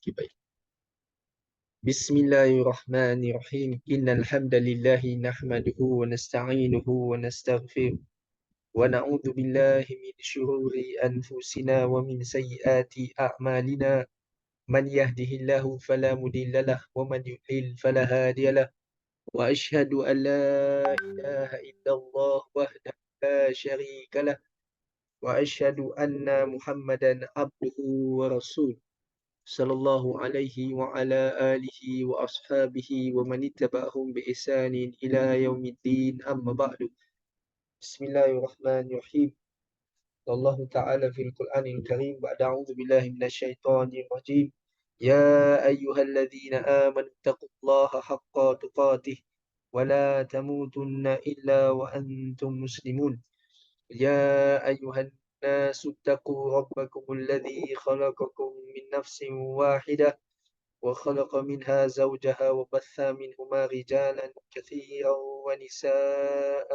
Okay, baik. Bismillahirrahmanirrahim. Innal hamdalillah nahmaduhu wa nasta'inuhu wa nastaghfiruh wa na'udzu billahi min shururi anfusina wa min sayyiati a'malina. Man yahdihillahu fala mudilla lahu wa man yudlil fala hadiya lahu. Wa asyhadu an la ilaha illallah wahdahu la syarika lahu wa asyhadu anna Muhammadan abduhu wa rasuluh. Sallallahu alaihi wa ala alihi wa ashabihi wa man ittaba'ahum bi ihsanin ila yaumiddin, amma ba'du. Bismillahirrahmanirrahim. Allah Ta'ala fil Qur'anil Karim ba'da a'udzu billahi minasyaitonir rajim. Ya ayyuhalladzina amanu taqullaha haqqa tuqatih wa la tamutunna illa wa antum muslimun. Ya ayyuhan nasu taqu rabbakumul ladzi khalaqakum min nafsin wahidah وخلق منها زوجها وبث منهما رجالا كثيرا ونساء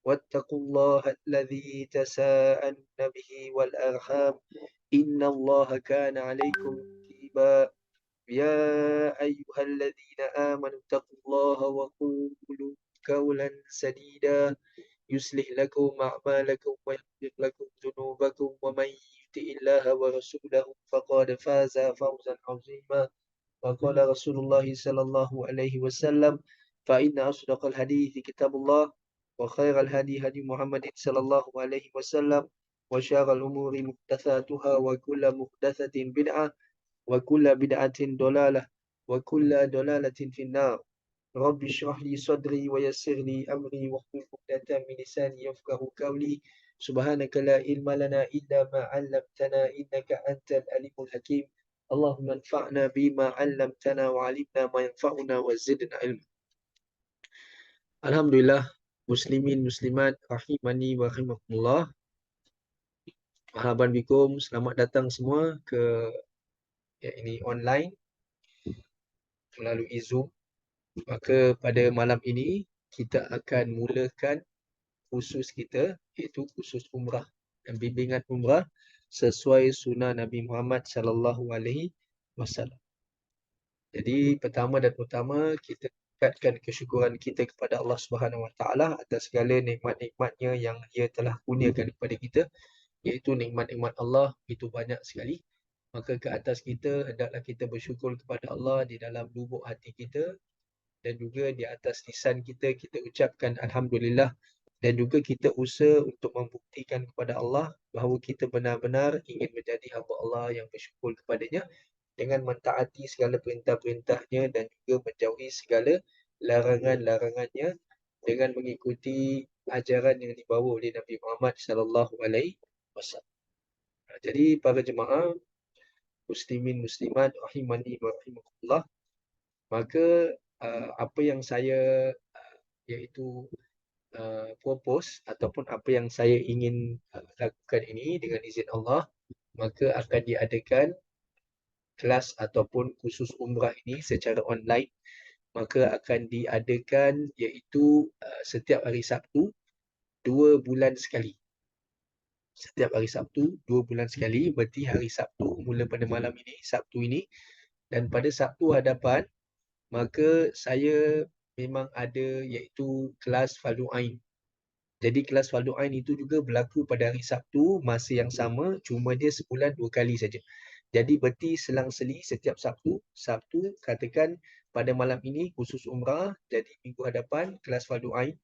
واتقوا الله الذي تساءلون به والأرحام إن الله كان عليكم رقيبا يا أيها الذين آمنوا اتقوا الله وقولوا قولا سديدا يصلح لكم أعمالكم ويغفر لكم ذنوبكم ومن يطع الله ورسوله فقد فاز فوزا عظيما. وقال رسول الله صلى الله عليه وسلم فإن أصدق الحديث كتاب الله وخير الهدي هدي محمد صلى الله عليه وسلم وشر الأمور محدثاتها وكل محدثة بدعة وكل بدعة ضلالة وكل ضلالة في النار. رب اشرح لي صدري ويسر لي أمري واحلل عقدة من لساني يفقهوا قولي. سبحانك لا علم لنا إلا ما علمتنا إنك أنت العليم الحكيم. اللهم انفعنا بما علمتنا وعلمنا ما ينفعنا وزدنا علما. Alhamdulillah, muslimin muslimat rahimani wa rahimakumullah. Marhaban bikum, selamat datang semua ke ini online melalui Zoom. Maka pada malam ini kita akan mulakan khusus kita, iaitu khusus umrah dan bimbingan umrah sesuai sunnah Nabi Muhammad sallallahu alaihi wasallam. Jadi pertama dan utama kita tingkatkan kesyukuran kita kepada Allah Subhanahu Wa Taala atas segala nikmat-nikmatnya yang Dia telah kurniakan kepada kita, iaitu nikmat-nikmat Allah itu banyak sekali. Maka ke atas kita hendaklah kita bersyukur kepada Allah di dalam lubuk hati kita, dan juga di atas lisan kita, kita ucapkan Alhamdulillah, dan juga kita usaha untuk membuktikan kepada Allah bahawa kita benar-benar ingin menjadi hamba Allah yang bersyukur kepadanya dengan mentaati segala perintah-perintahnya dan juga menjauhi segala larangan-larangannya dengan mengikuti ajaran yang dibawa oleh Nabi Muhammad sallallahu alaihi wasallam. Jadi para jemaah muslimin muslimat rahimani wa rahimakumullah, maka apa yang saya iaitu propose ataupun apa yang saya ingin lakukan ini dengan izin Allah, maka akan diadakan kelas ataupun khusus umrah ini secara online. Maka akan diadakan iaitu setiap hari Sabtu 2 bulan sekali. Setiap hari Sabtu 2 bulan sekali, berarti hari Sabtu mula pada malam ini, Sabtu ini, dan pada Sabtu hadapan maka saya memang ada iaitu kelas Fardu Ain. Jadi kelas Fardu Ain itu juga berlaku pada hari Sabtu, masa yang sama, cuma dia sebulan 2 kali saja. Jadi berarti selang-seli setiap Sabtu, katakan pada malam ini khusus umrah, jadi minggu hadapan kelas Fardu Ain.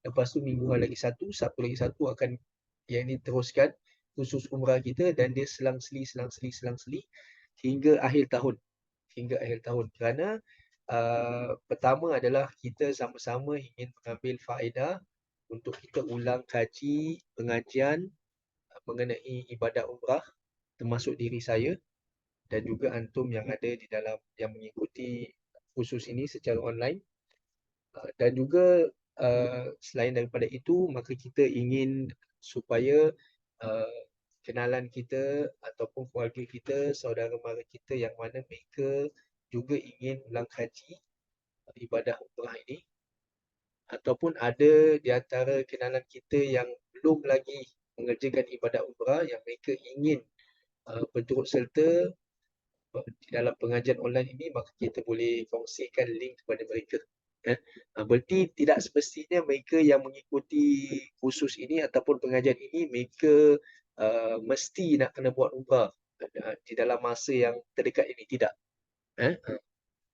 Lepas tu minggu lagi satu, Sabtu lagi satu akan yang ini teruskan khusus umrah kita, dan dia selang-seli hingga akhir tahun. Kerana pertama adalah kita sama-sama ingin mengambil faedah untuk kita ulang kaji pengajian mengenai ibadat umrah, termasuk diri saya dan juga antum yang ada di dalam yang mengikuti khusus ini secara online. Dan juga selain daripada itu, maka kita ingin supaya kenalan kita ataupun keluarga kita, saudara mara kita yang mana mereka juga ingin ulang kaji ibadah umrah ini, ataupun ada di antara kenalan kita yang belum lagi mengerjakan ibadat umrah yang mereka ingin berturut serta di dalam pengajian online ini, maka kita boleh kongsikan link kepada mereka. Berarti tidak semestinya mereka yang mengikuti kursus ini ataupun pengajian ini, mereka mesti nak kena buat umrah di dalam masa yang terdekat ini. Tidak.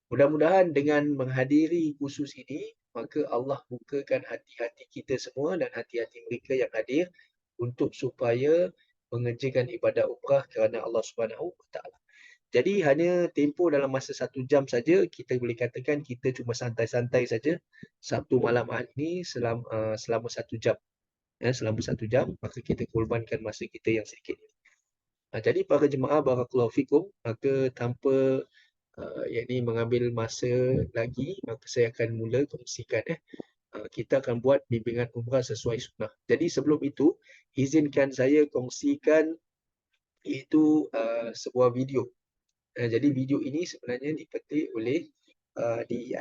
Mudah-mudahan dengan menghadiri kursus ini, maka Allah bukakan hati-hati kita semua dan hati-hati mereka yang hadir untuk supaya mengerjakan ibadah umrah kerana Allah Subhanahu Wa Taala. Jadi hanya tempoh dalam masa 1 jam saja, kita boleh katakan kita cuma santai-santai saja Sabtu malam Ahad ini selama 1 jam. Selama 1 jam, maka kita korbankan masa kita yang sedikit ini. Jadi para jemaah barakallahu fikum, maka tanpa yakni mengambil masa lagi, maka saya akan mula kongsikan kita akan buat bimbingan umrah sesuai sunnah. Jadi sebelum itu, izinkan saya kongsikan iaitu sebuah video. Jadi video ini sebenarnya dipetik oleh di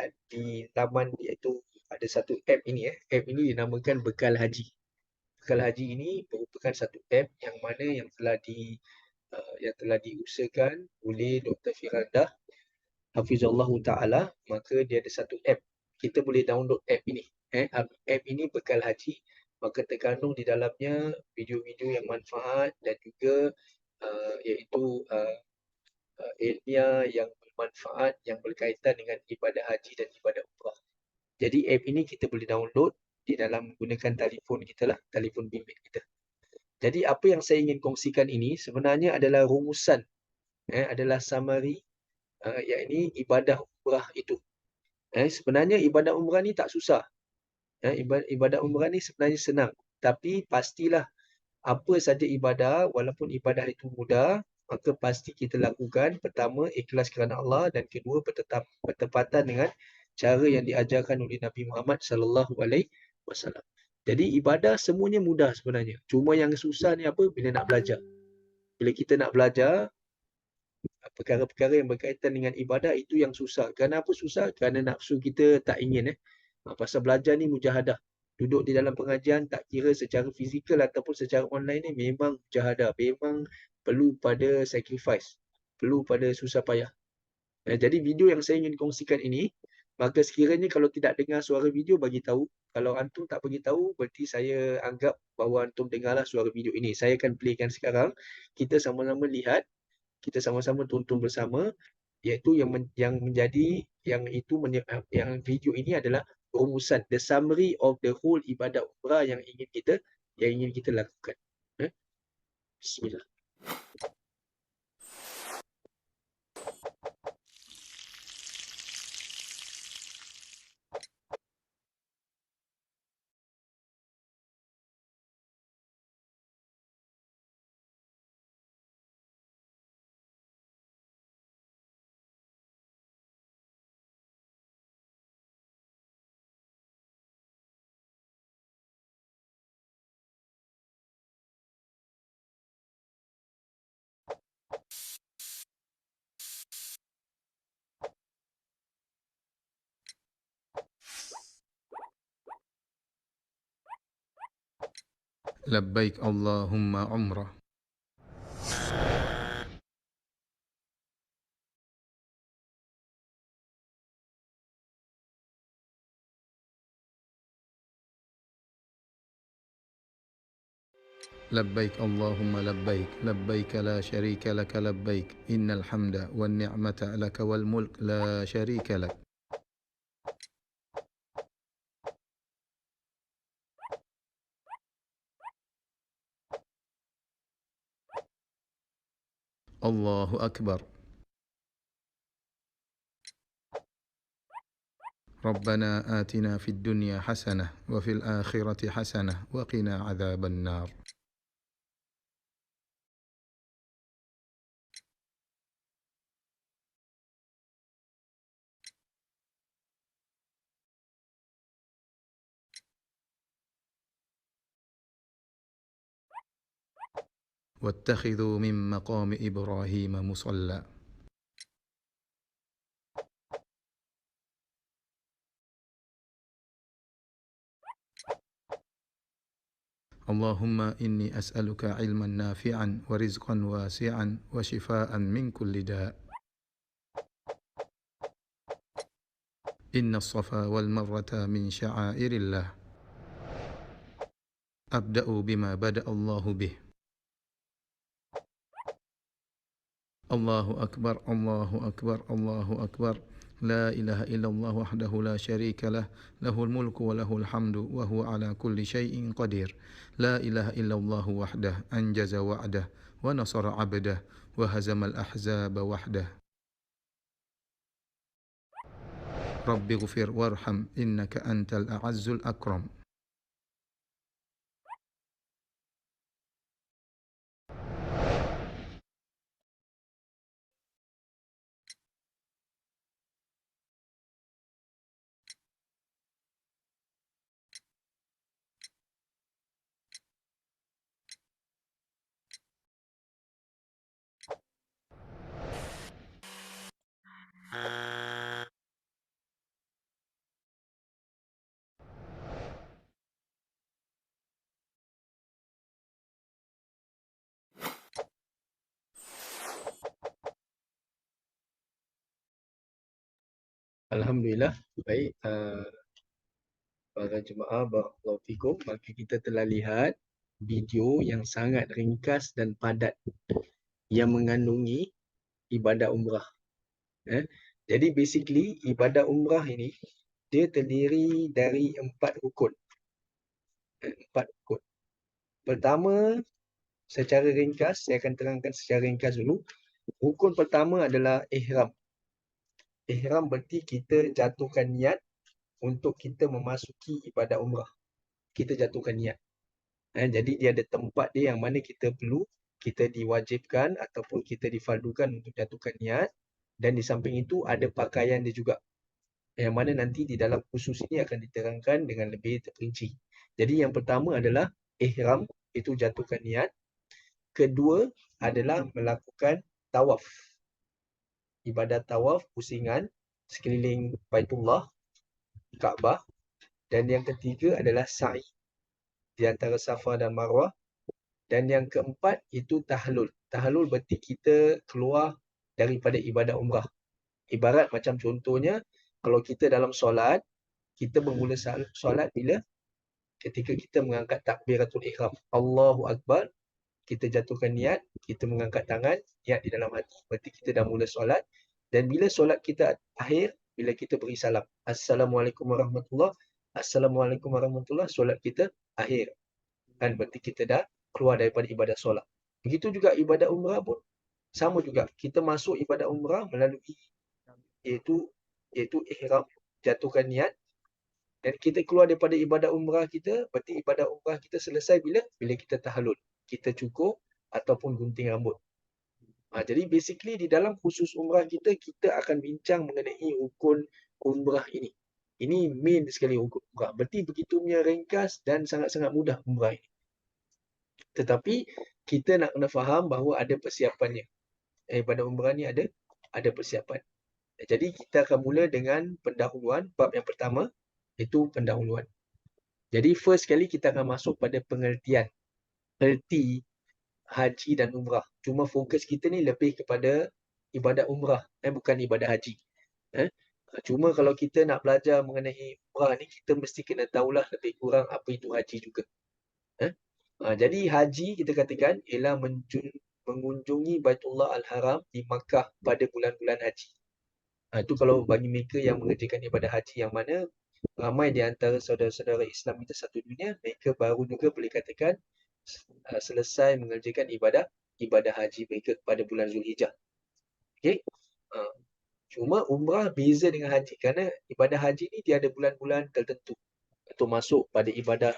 laman, iaitu ada satu app ini. App ini dinamakan Bekal Haji. Bekal Haji ini merupakan satu app yang mana yang telah diusahakan oleh Dr. Firanda Hafizallahu Ta'ala. Maka dia ada satu app. Kita boleh download app ini. App ini Bekal Haji. Maka terkandung di dalamnya video-video yang manfaat dan juga iaitu ilmiah yang bermanfaat yang berkaitan dengan ibadah haji dan ibadah umrah. Jadi app ini kita boleh download di dalam menggunakan telefon kita lah, telefon bimbit kita. Jadi apa yang saya ingin kongsikan ini sebenarnya adalah rumusan, adalah summary, yakni ibadah umrah itu. Sebenarnya ibadah umrah ni tak susah. Ibadah umrah ni sebenarnya senang. Tapi pastilah apa saja ibadah, walaupun ibadah itu mudah, maka pasti kita lakukan. Pertama, ikhlas kerana Allah, dan kedua, bertepatan dengan cara yang diajarkan oleh Nabi Muhammad sallallahu alaihi wasallam. Jadi ibadah semuanya mudah sebenarnya. Cuma yang susah ni apa? Bila nak belajar. Bila kita nak belajar perkara-perkara yang berkaitan dengan ibadah, itu yang susah. Kenapa susah? Kerana nafsu kita tak ingin. Pasal belajar ni mujahadah. Duduk di dalam pengajian, tak kira secara fizikal ataupun secara online ni, memang mujahadah. Memang perlu pada sacrifice. Perlu pada susah payah. Jadi video yang saya ingin kongsikan ini, maka sekiranya kalau tidak dengar suara video, bagi tahu. Kalau antum tak bagi tahu, berarti saya anggap bahawa antum dengarlah suara video ini. Saya akan playkan sekarang. Kita sama-sama lihat, kita sama-sama tonton bersama, iaitu yang menjadi yang video ini adalah rumusan, the summary of the whole ibadah umrah yang ingin kita lakukan. Bismillah. لبيك اللهم عمرة. لبيك اللهم لبيك، لبيك لا شريك لك لبيك، إن الحمد والنعمة لك والملك لا شريك لك. الله أكبر. ربنا آتنا في الدنيا حسنة وفي الآخرة حسنة وقنا عذاب النار. واتخذوا من مقام إبراهيم مصلى. اللهم إني أسألك علما نافعا ورزقا واسعا وشفاء من كل داء. إن الصفا والمروة من شعائر الله أبدأ بما بدأ الله به الله أكبر الله أكبر الله أكبر لا إله إلا الله وحده لا شريك له له الملك وله الحمد وهو على كل شيء قدير لا إله إلا الله وحده أنجز وعده ونصر عبده وهزم الأحزاب وحده رب اغفر وارحم إنك أنت الأعز الأكرم. Alhamdulillah, baik. Para jemaah, barakallahu fikum, maka kita telah lihat video yang sangat ringkas dan padat yang mengandungi ibadah umrah. Jadi basically ibadah umrah ini dia terdiri dari 4 rukun. 4 rukun. Pertama, secara ringkas, saya akan terangkan secara ringkas dulu. Rukun pertama adalah ihram. Ihram berarti kita jatuhkan niat untuk kita memasuki ibadah umrah. Kita jatuhkan niat. Jadi dia ada tempat dia yang mana kita perlu, kita diwajibkan ataupun kita difardukan untuk jatuhkan niat. Dan di samping itu ada pakaian dia juga, yang mana nanti di dalam khusus ini akan diterangkan dengan lebih terperinci. Jadi yang pertama adalah ihram, itu jatuhkan niat. Kedua adalah melakukan tawaf. Ibadat tawaf, pusingan sekeliling Baitullah, Kaabah. Dan yang ketiga adalah sa'i di antara Safa dan Marwah. Dan yang keempat itu tahlul. Tahlul berarti kita keluar daripada ibadah umrah. Ibarat macam contohnya, kalau kita dalam solat, kita bermula solat bila? Ketika kita mengangkat takbiratul ihram. Allahu Akbar, kita jatuhkan niat, kita mengangkat tangan, niat di dalam hati. Berarti kita dah mula solat. Dan bila solat kita akhir, bila kita beri salam. Assalamualaikum warahmatullahi wabarakatuh. Assalamualaikum warahmatullahi wabarakatuh. Solat kita akhir. Kan berarti kita dah keluar daripada ibadah solat. Begitu juga ibadah umrah pun sama juga. Kita masuk ibadah umrah melalui iaitu ihram, jatuhkan niat. Dan kita keluar daripada ibadah umrah kita, berarti ibadah umrah kita selesai bila? Bila kita tahallul. Kita cukur ataupun gunting rambut. Jadi basically di dalam khusus umrah kita, kita akan bincang mengenai rukun umrah ini. Ini main sekali rukun umrah. Berarti begitu punya ringkas dan sangat-sangat mudah umrah ini. Tetapi kita nak kena faham bahawa ada persiapannya. Pada umrah ni ada persiapan. Jadi kita akan mula dengan pendahuluan. Bab yang pertama itu pendahuluan. Jadi first kali kita akan masuk pada pengertian erti haji dan umrah. Cuma fokus kita ni lebih kepada ibadat umrah, bukan ibadat haji. Cuma kalau kita nak belajar mengenai umrah ni, kita mesti kena tahulah lebih kurang apa itu haji juga. Jadi haji kita katakan ialah mengunjungi Baitullah Al-Haram di Makkah pada bulan-bulan haji. Itu kalau bagi mereka yang mengerjakan ibadah haji, yang mana ramai di antara saudara-saudara Islam kita satu dunia, mereka baru juga boleh katakan selesai mengerjakan ibadah haji mereka pada bulan Zulhijjah. Okey. Cuma umrah beza dengan haji, kerana ibadah haji ni dia ada bulan-bulan tertentu untuk masuk pada ibadah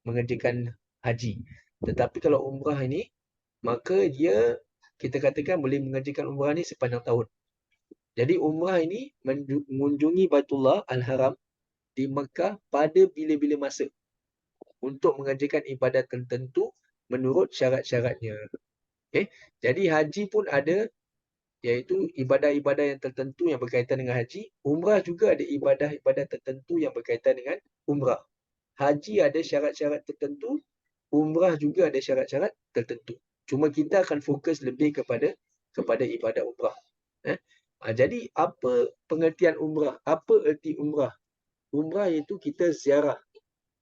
mengerjakan haji. Tetapi kalau umrah ini, maka dia kita katakan boleh mengerjakan umrah ni sepanjang tahun. Jadi umrah ini mengunjungi Baitullah Al-Haram di Mekah pada bila-bila masa untuk mengerjakan ibadat tertentu menurut syarat-syaratnya. Okay? Jadi haji pun ada, iaitu ibadah-ibadah yang tertentu yang berkaitan dengan haji. Umrah juga ada ibadah-ibadah tertentu yang berkaitan dengan umrah. Haji ada syarat-syarat tertentu, umrah juga ada syarat-syarat tertentu. Cuma kita akan fokus lebih kepada ibadah umrah. Jadi apa pengertian umrah? Apa erti umrah? Umrah iaitu kita ziarah,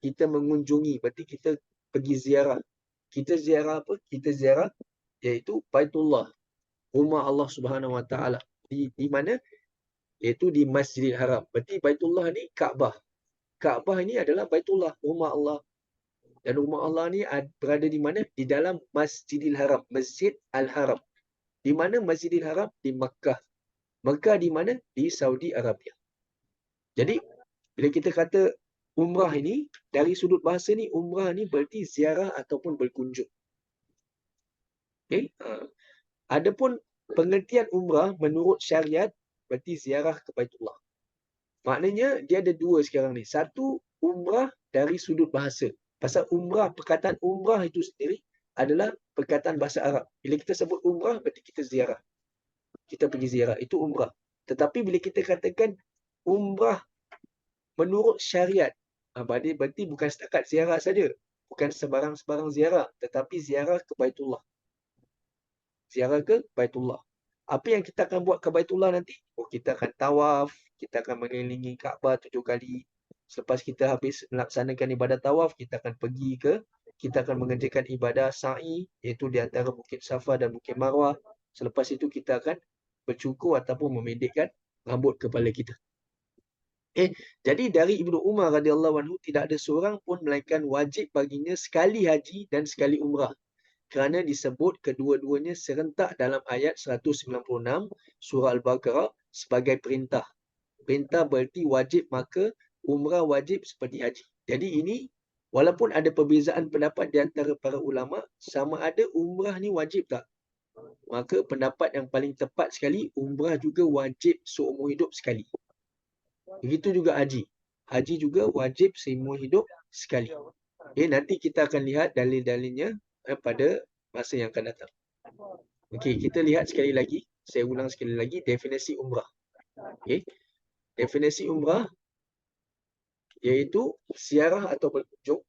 kita mengunjungi, berarti kita pergi ziarah. Kita ziarah apa? Kita ziarah iaitu Baitullah, rumah Allah Subhanahu Wa Taala. Di mana? Iaitu di Masjidil Haram. Berarti Baitullah ni Kaabah. Kaabah ini adalah Baitullah, rumah Allah. Dan rumah Allah ni berada di mana? Di dalam Masjidil Haram, Masjid Al-Haram. Di mana Masjidil Haram? Di Makkah. Makkah di mana? Di Saudi Arabia. Jadi, bila kita kata umrah ini, dari sudut bahasa ni, umrah ni berarti ziarah ataupun berkunjung. Okay? Adapun pengertian umrah menurut syariat, berarti ziarah ke Baitullah. Maknanya, dia ada dua sekarang ni. Satu, umrah dari sudut bahasa. Pasal umrah, perkataan umrah itu sendiri adalah perkataan bahasa Arab. Bila kita sebut umrah, berarti kita ziarah. Kita pergi ziarah. Itu umrah. Tetapi bila kita katakan umrah menurut syariat, berarti bukan setakat ziarah saja. Bukan sebarang-sebarang ziarah. Tetapi ziarah ke Baitullah. Ziarah ke Baitullah. Apa yang kita akan buat ke Baitullah nanti? Kita akan tawaf. Kita akan mengelilingi Kaabah 7 kali. Selepas kita habis melaksanakan ibadah tawaf, kita akan pergi kita akan mengerjakan ibadah sa'i, iaitu di antara Bukit Safa dan Bukit Marwah. Selepas itu kita akan bercukur ataupun memendekkan rambut kepala kita. Jadi dari Ibnu Umar radhiyallahu anhu tidak ada seorang pun melainkan wajib baginya sekali haji dan sekali umrah. Kerana disebut kedua-duanya serentak dalam ayat 196 surah Al-Baqarah sebagai perintah. Perintah berarti wajib, maka umrah wajib seperti haji. Jadi ini walaupun ada perbezaan pendapat di antara para ulama, sama ada umrah ni wajib tak? Maka pendapat yang paling tepat sekali, umrah juga wajib seumur hidup sekali. Begitu juga haji. Haji juga wajib seumur hidup sekali. Nanti kita akan lihat dalil-dalilnya pada masa yang akan datang. Okey, kita lihat sekali lagi. Saya ulang sekali lagi definisi umrah. Okey. Definisi umrah iaitu ziarah atau berkunjung.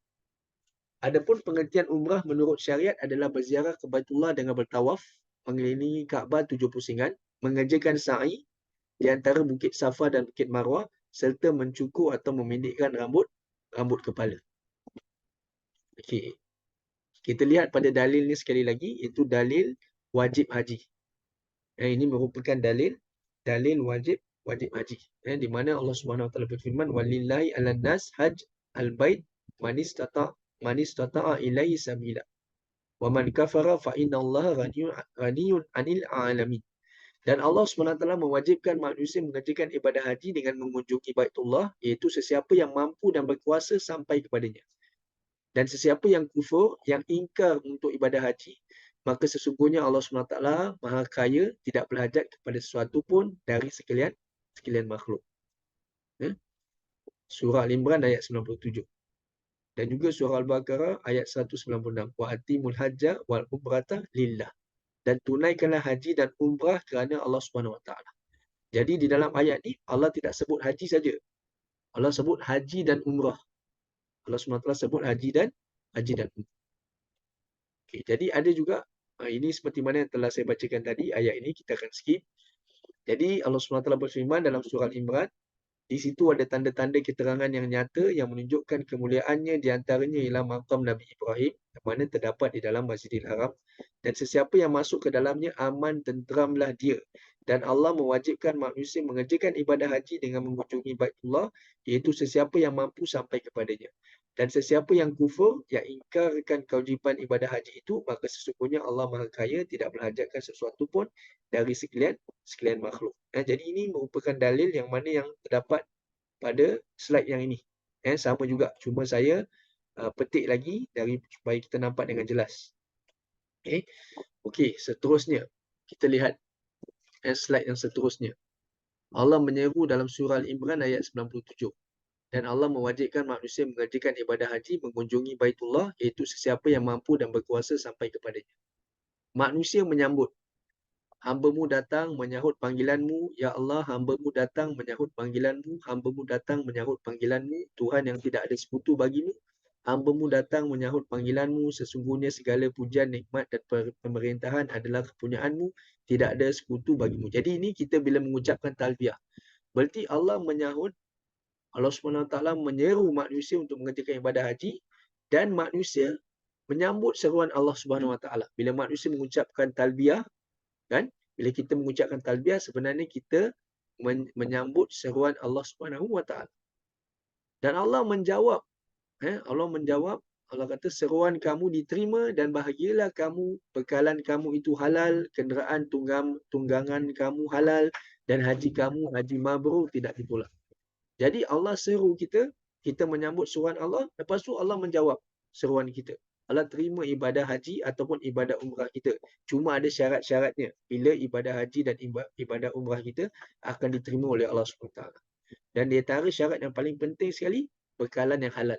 Adapun pengertian umrah menurut syariat adalah berziarah ke Baitullah dengan bertawaf, mengelilingi Kaabah 7 pusingan, mengerjakan sa'i di antara Bukit Safa dan Bukit Marwah, serta mencukur atau memendekkan rambut kepala. Okey. Kita lihat pada dalil ni sekali lagi, iaitu dalil wajib haji. Ini merupakan dalil wajib haji. Di mana Allah Subhanahu Wa Taala berfirman, walillahi 'alan nas hajj al-bait man istata'a ilaihi sabila. Wa man kafara fa innallaha ghaniyun 'anil 'alamin. Dan Allah SWT mewajibkan manusia mengerjakan ibadah haji dengan mengunjungi Baitullah, iaitu sesiapa yang mampu dan berkuasa sampai kepadanya. Dan sesiapa yang kufur, yang ingkar untuk ibadah haji, maka sesungguhnya Allah SWT Maha Kaya, tidak berhajat kepada sesuatu pun dari sekalian makhluk. Surah Al-Imran ayat 97. Dan juga surah Al-Baqarah ayat 196. Wa atimul hajja wal umrata lillah. Dan tunaikanlah haji dan umrah kerana Allah SWT. Jadi di dalam ayat ni, Allah tidak sebut haji saja. Allah sebut haji dan umrah. Allah SWT sebut haji dan umrah. Okay, jadi ada juga, ini seperti mana yang telah saya bacakan tadi, ayat ini kita akan skip. Jadi Allah SWT berfirman dalam surah Al-Imran, di situ ada tanda-tanda keterangan yang nyata yang menunjukkan kemuliaannya, di antaranya ialah makam Nabi Ibrahim, yang mana terdapat di dalam Masjidil Haram. Dan sesiapa yang masuk ke dalamnya, aman tenteramlah dia. Dan Allah mewajibkan manusia mengerjakan ibadah haji dengan mengunjungi Baitullah, iaitu sesiapa yang mampu sampai kepadanya. Dan sesiapa yang kufur, yang ingkarkan kewajipan ibadah haji itu, maka sesungguhnya Allah Maha Kaya, tidak berhajatkan sesuatu pun dari sekalian makhluk. Jadi ini merupakan dalil yang mana yang terdapat pada slide yang ini. Sama juga, cuma saya petik lagi supaya kita nampak dengan jelas. Okey, seterusnya kita lihat slide yang seterusnya. Allah menyeru dalam surah Al-Imran ayat 97. Dan Allah mewajibkan manusia mengerjakan ibadah haji, mengunjungi Baitullah, iaitu sesiapa yang mampu dan berkuasa sampai kepadanya. Manusia menyambut. Hamba-Mu datang menyahut panggilan-Mu. Ya Allah, hamba-Mu datang menyahut panggilan-Mu. Hamba-Mu datang menyahut panggilan-Mu. Tuhan yang tidak ada sekutu bagi-Mu. Hamba-Mu datang menyahut panggilan-Mu, sesungguhnya segala pujian, nikmat dan pemerintahan adalah kepunyaan-Mu, tidak ada sekutu bagi-Mu. Jadi ini kita bila mengucapkan talbiyah, berarti Allah menyahut, Allah SWT menyeru manusia untuk mengerjakan ibadah haji, dan manusia menyambut seruan Allah SWT. Bila manusia mengucapkan talbiyah, kan? Bila kita mengucapkan talbiyah, sebenarnya kita menyambut seruan Allah SWT. Dan Allah menjawab, Allah menjawab, Allah kata seruan kamu diterima dan bahagialah kamu, bekalan kamu itu halal, kenderaan tunggangan kamu halal, dan haji kamu haji mabrur, tidak ditolak. Jadi Allah seru kita, kita menyambut seruan Allah, lepas tu Allah menjawab seruan kita. Allah terima ibadah haji ataupun ibadah umrah kita. Cuma ada syarat-syaratnya. Bila ibadah haji dan ibadah umrah kita akan diterima oleh Allah SWT. Dan di antara syarat yang paling penting sekali, bekalan yang halal.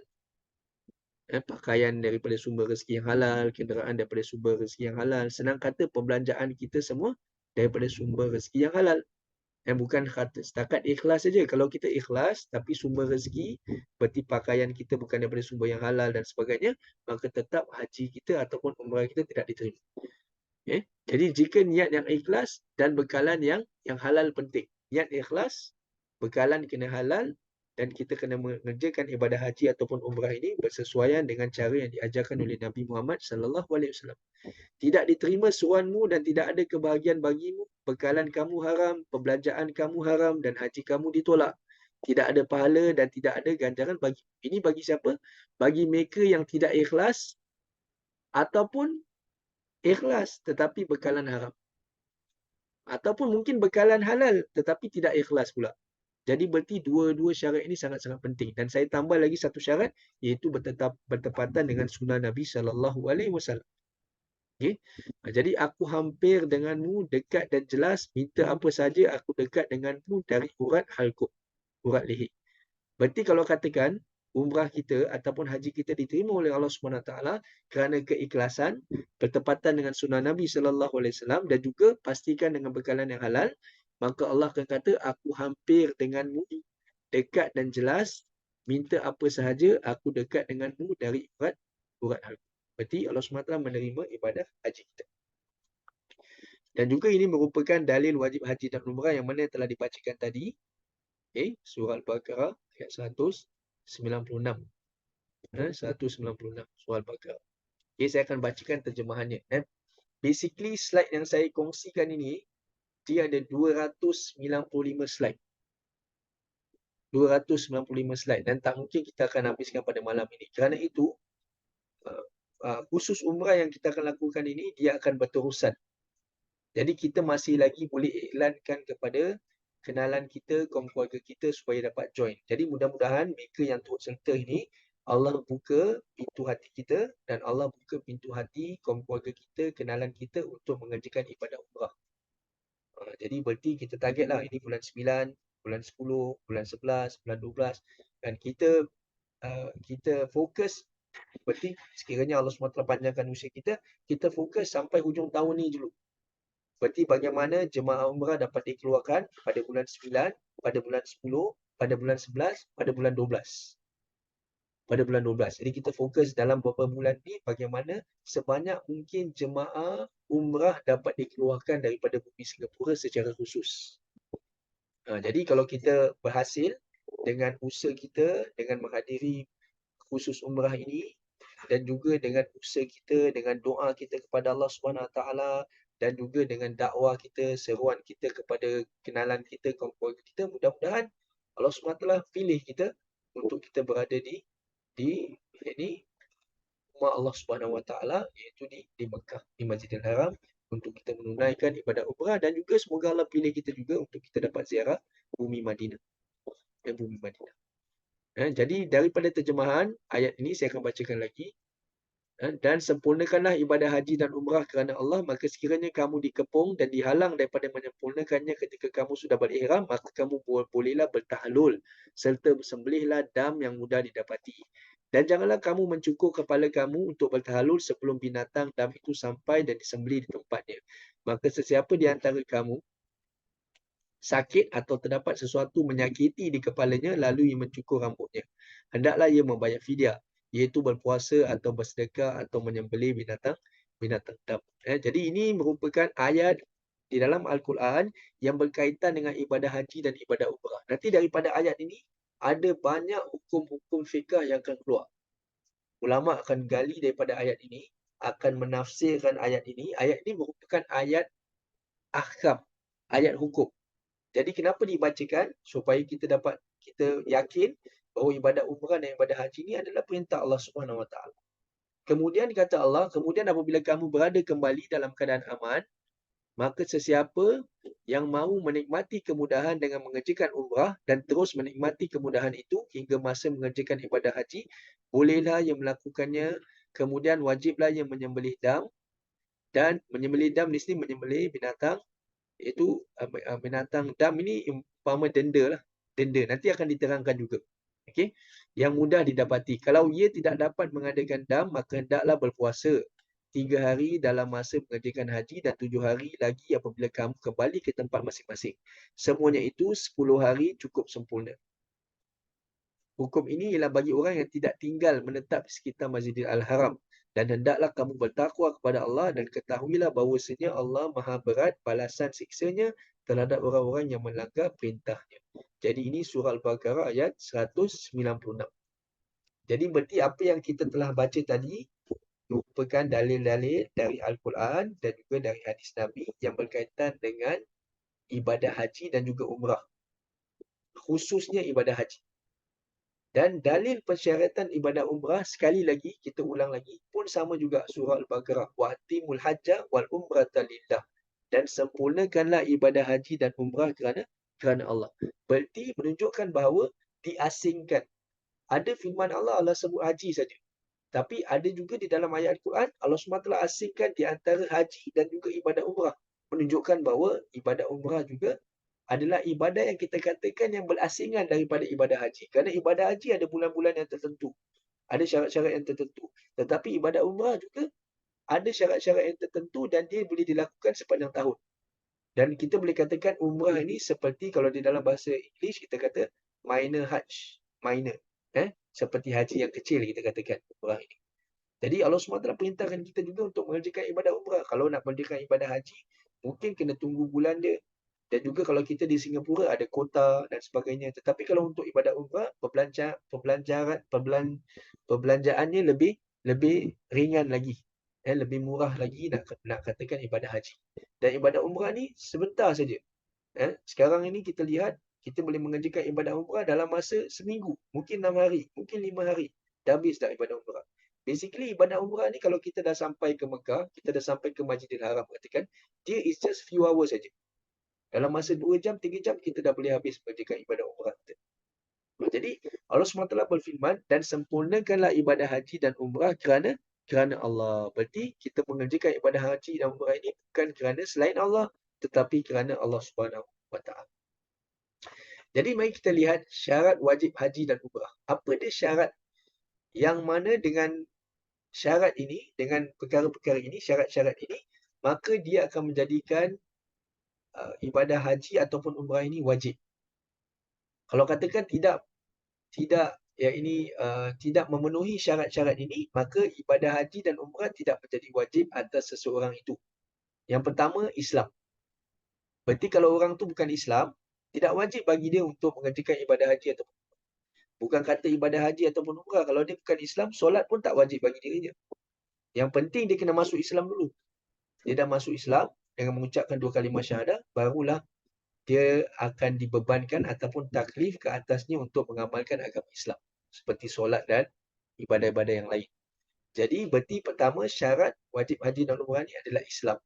Pakaian daripada sumber rezeki yang halal, kenderaan daripada sumber rezeki yang halal. Senang kata, perbelanjaan kita semua daripada sumber rezeki yang halal. Dan bukan kata setakat ikhlas saja. Kalau kita ikhlas tapi sumber rezeki, berarti pakaian kita bukan daripada sumber yang halal dan sebagainya, maka tetap haji kita ataupun umrah kita tidak diterima. Okay? Jadi jika niat yang ikhlas dan bekalan yang halal penting. Niat ikhlas, bekalan kena halal, dan kita kena mengerjakan ibadah haji ataupun umrah ini bersesuaian dengan cara yang diajarkan oleh Nabi Muhammad SAW. Tidak diterima seruanmu dan tidak ada kebahagiaan bagimu, bekalan kamu haram, perbelanjaan kamu haram, dan haji kamu ditolak. Tidak ada pahala dan tidak ada ganjaran bagi. Ini bagi siapa? Bagi mereka yang tidak ikhlas ataupun ikhlas tetapi bekalan haram. Ataupun mungkin bekalan halal tetapi tidak ikhlas pula. Jadi berarti dua-dua syarat ini sangat-sangat penting. Dan saya tambah lagi satu syarat, iaitu bertepatan dengan sunnah Nabi SAW. Okay? Jadi aku hampir denganmu, dekat dan jelas, minta apa saja aku dekat denganmu dari urat halqum, urat leher. Berarti kalau katakan umrah kita ataupun haji kita diterima oleh Allah SWT kerana keikhlasan, bertepatan dengan sunnah Nabi SAW dan juga pastikan dengan bekalan yang halal, maka Allah akan kata, aku hampir denganmu, dekat dan jelas, minta apa sahaja aku dekat denganmu dari urat halqum. Berarti Allah SWT menerima ibadah haji kita. Dan juga ini merupakan dalil wajib haji dan umrah yang mana telah dibacakan tadi. Surah Al-Baqarah ayat 196. 196 surah Al-Baqarah. Saya akan bacakan terjemahannya. Basically slide yang saya kongsikan ini, dia ada 295 slide. 295 slide dan tak mungkin kita akan habiskan pada malam ini. Kerana itu, khusus umrah yang kita akan lakukan ini, dia akan berterusan. Jadi kita masih lagi boleh iklankan kepada kenalan kita, kaum keluarga kita supaya dapat join. Jadi mudah-mudahan mereka yang turut serta ini, Allah buka pintu hati kita dan Allah buka pintu hati kaum keluarga kita, kenalan kita untuk mengerjakan ibadah umrah. Jadi berarti kita targetlah ini bulan 9, bulan 10, bulan 11, bulan 12 dan kita fokus. Berarti sekiranya Allah SWT panjangkan usia kita, kita fokus sampai hujung tahun ni dulu. Berarti bagaimana jemaah umrah dapat dikeluarkan pada bulan 9, pada bulan 10, pada bulan 11, pada bulan 12. Pada bulan 12. Jadi kita fokus dalam beberapa bulan ni bagaimana sebanyak mungkin jemaah umrah dapat dikeluarkan daripada bumi Singapura secara khusus. Jadi kalau kita berhasil dengan usaha kita, dengan menghadiri khusus umrah ini, dan juga dengan usaha kita, dengan doa kita kepada Allah SWT, dan juga dengan dakwah kita, seruan kita kepada kenalan kita, kaum keluarga kita, mudah-mudahan Allah SWT pilih kita untuk kita berada di rumah Allah SWT, iaitu di Mekah, di Masjidil Haram, untuk kita menunaikan ibadah umrah, dan juga semoga Allah pilih kita juga untuk kita dapat ziarah bumi Madinah. Bumi Madinah. Jadi daripada terjemahan ayat ini saya akan bacakan lagi. Dan sempurnakanlah ibadah haji dan umrah kerana Allah, maka sekiranya kamu dikepung dan dihalang daripada menyempurnakannya ketika kamu sudah berihram, maka kamu bolehlah bertahlul serta bersembelihlah dam yang mudah didapati. Dan janganlah kamu mencukur kepala kamu untuk bertahlul sebelum binatang dam itu sampai dan disembelih di tempatnya. Maka sesiapa di antara kamu sakit atau terdapat sesuatu menyakiti di kepalanya lalu ia mencukur rambutnya, hendaklah ia membayar fidyah, iaitu berpuasa atau bersedekah atau menyembelih binatang dam. Jadi ini merupakan ayat di dalam Al-Quran yang berkaitan dengan ibadah haji dan ibadah umrah. Nanti daripada ayat ini ada banyak hukum-hukum fiqh yang akan keluar. Ulama akan gali daripada ayat ini, akan menafsirkan ayat ini. Ayat ini merupakan ayat ahkam, ayat hukum. Jadi kenapa dibacakan? Supaya kita yakin bahawa ibadah umrah dan ibadah haji ini adalah perintah Allah Subhanahu Wa Taala. Kemudian kata Allah, kemudian apabila kamu berada kembali dalam keadaan aman, maka sesiapa yang mahu menikmati kemudahan dengan mengerjakan umrah dan terus menikmati kemudahan itu hingga masa mengerjakan ibadah haji, bolehlah yang melakukannya. Kemudian wajiblah yang menyembelih dam, dan menyembelih dam di sini menyembelih binatang, iaitu binatang dam ini umpama denda lah. Denda nanti akan diterangkan juga. Okey, yang mudah didapati. Kalau ia tidak dapat mengadakan dam, maka hendaklah berpuasa 3 hari dalam masa mengerjakan haji dan 7 hari lagi apabila kamu kembali ke tempat masing-masing. Semuanya itu 10 hari cukup sempurna. Hukum ini ialah bagi orang yang tidak tinggal menetap di sekitar Masjidil Al-Haram. Dan hendaklah kamu bertakwa kepada Allah dan ketahuilah bahawasanya Allah maha berat balasan siksanya terhadap orang-orang yang melanggar perintahnya. Jadi ini surah Al-Baqarah ayat 196. Jadi berarti apa yang kita telah baca tadi merupakan dalil-dalil dari Al-Quran dan juga dari hadis Nabi yang berkaitan dengan ibadah haji dan juga umrah. Khususnya ibadah haji. Dan dalil persyaratan ibadah umrah, sekali lagi, kita ulang lagi, pun sama juga surah Al-Baqarah. Wa'timul hajja wal umrata lillah. Dan sempurnakanlah ibadah haji dan umrah kerana Allah. Berarti menunjukkan bahawa diasingkan. Ada firman Allah, Allah sebut haji saja. Tapi ada juga di dalam ayat Al-Quran, Allah SWT asingkan di antara haji dan juga ibadah umrah. Menunjukkan bahawa ibadah umrah juga adalah ibadah yang kita katakan yang berasingan daripada ibadah haji. Kerana ibadah haji ada bulan-bulan yang tertentu. Ada syarat-syarat yang tertentu. Tetapi ibadah umrah juga ada syarat-syarat yang tertentu dan dia boleh dilakukan sepanjang tahun. Dan kita boleh katakan umrah ini seperti kalau di dalam bahasa Inggeris kita kata minor hajj. Minor. Seperti haji yang kecil kita katakan umrah ini. Jadi Allah SWT perintahkan kita juga untuk mengerjakan ibadah umrah. Kalau nak mengerjakan ibadah haji, mungkin kena tunggu bulan dia. Dan juga kalau kita di Singapura ada kota dan sebagainya. Tetapi kalau untuk ibadah umrah, perbelanjaannya lebih ringan lagi. Lebih murah lagi nak katakan ibadah haji. Dan ibadah umrah ni sebentar saja. Sekarang ini kita lihat, kita boleh mengerjakan ibadah umrah dalam masa seminggu. Mungkin 6 hari, mungkin 5 hari. Dah habis dah ibadah umrah. Basically ibadah umrah ni kalau kita dah sampai ke Mekah, kita dah sampai ke Masjidil Haram katakan, dia is just few hours saja. Dalam masa 2 jam, 3 jam, kita dah boleh habis mengerjakan ibadah umrah kita. Jadi, Allah SWT berfirman, dan sempurnakanlah ibadah haji dan umrah kerana Allah. Berarti, kita mengerjakan ibadah haji dan umrah ini bukan kerana selain Allah, tetapi kerana Allah SWT. Jadi, mari kita lihat syarat wajib haji dan umrah. Apa dia syarat yang mana dengan syarat ini, dengan perkara-perkara ini, syarat-syarat ini, maka dia akan menjadikan ibadah haji ataupun umrah ini wajib. Kalau katakan tidak tidak memenuhi syarat-syarat ini, maka ibadah haji dan umrah tidak menjadi wajib atas seseorang itu. Yang pertama, Islam. Berarti kalau orang tu bukan Islam, tidak wajib bagi dia untuk mengerjakan ibadah haji ataupun bukan kata ibadah haji ataupun umrah. Kalau dia bukan Islam, solat pun tak wajib bagi dirinya. Yang penting dia kena masuk Islam dulu. Dia dah masuk Islam dengan mengucapkan 2 kalimah syahadah, barulah dia akan dibebankan ataupun taklif ke atasnya untuk mengamalkan agama Islam. Seperti solat dan ibadah-ibadah yang lain. Jadi, berarti pertama syarat wajib haji dan umrah ni adalah Islam.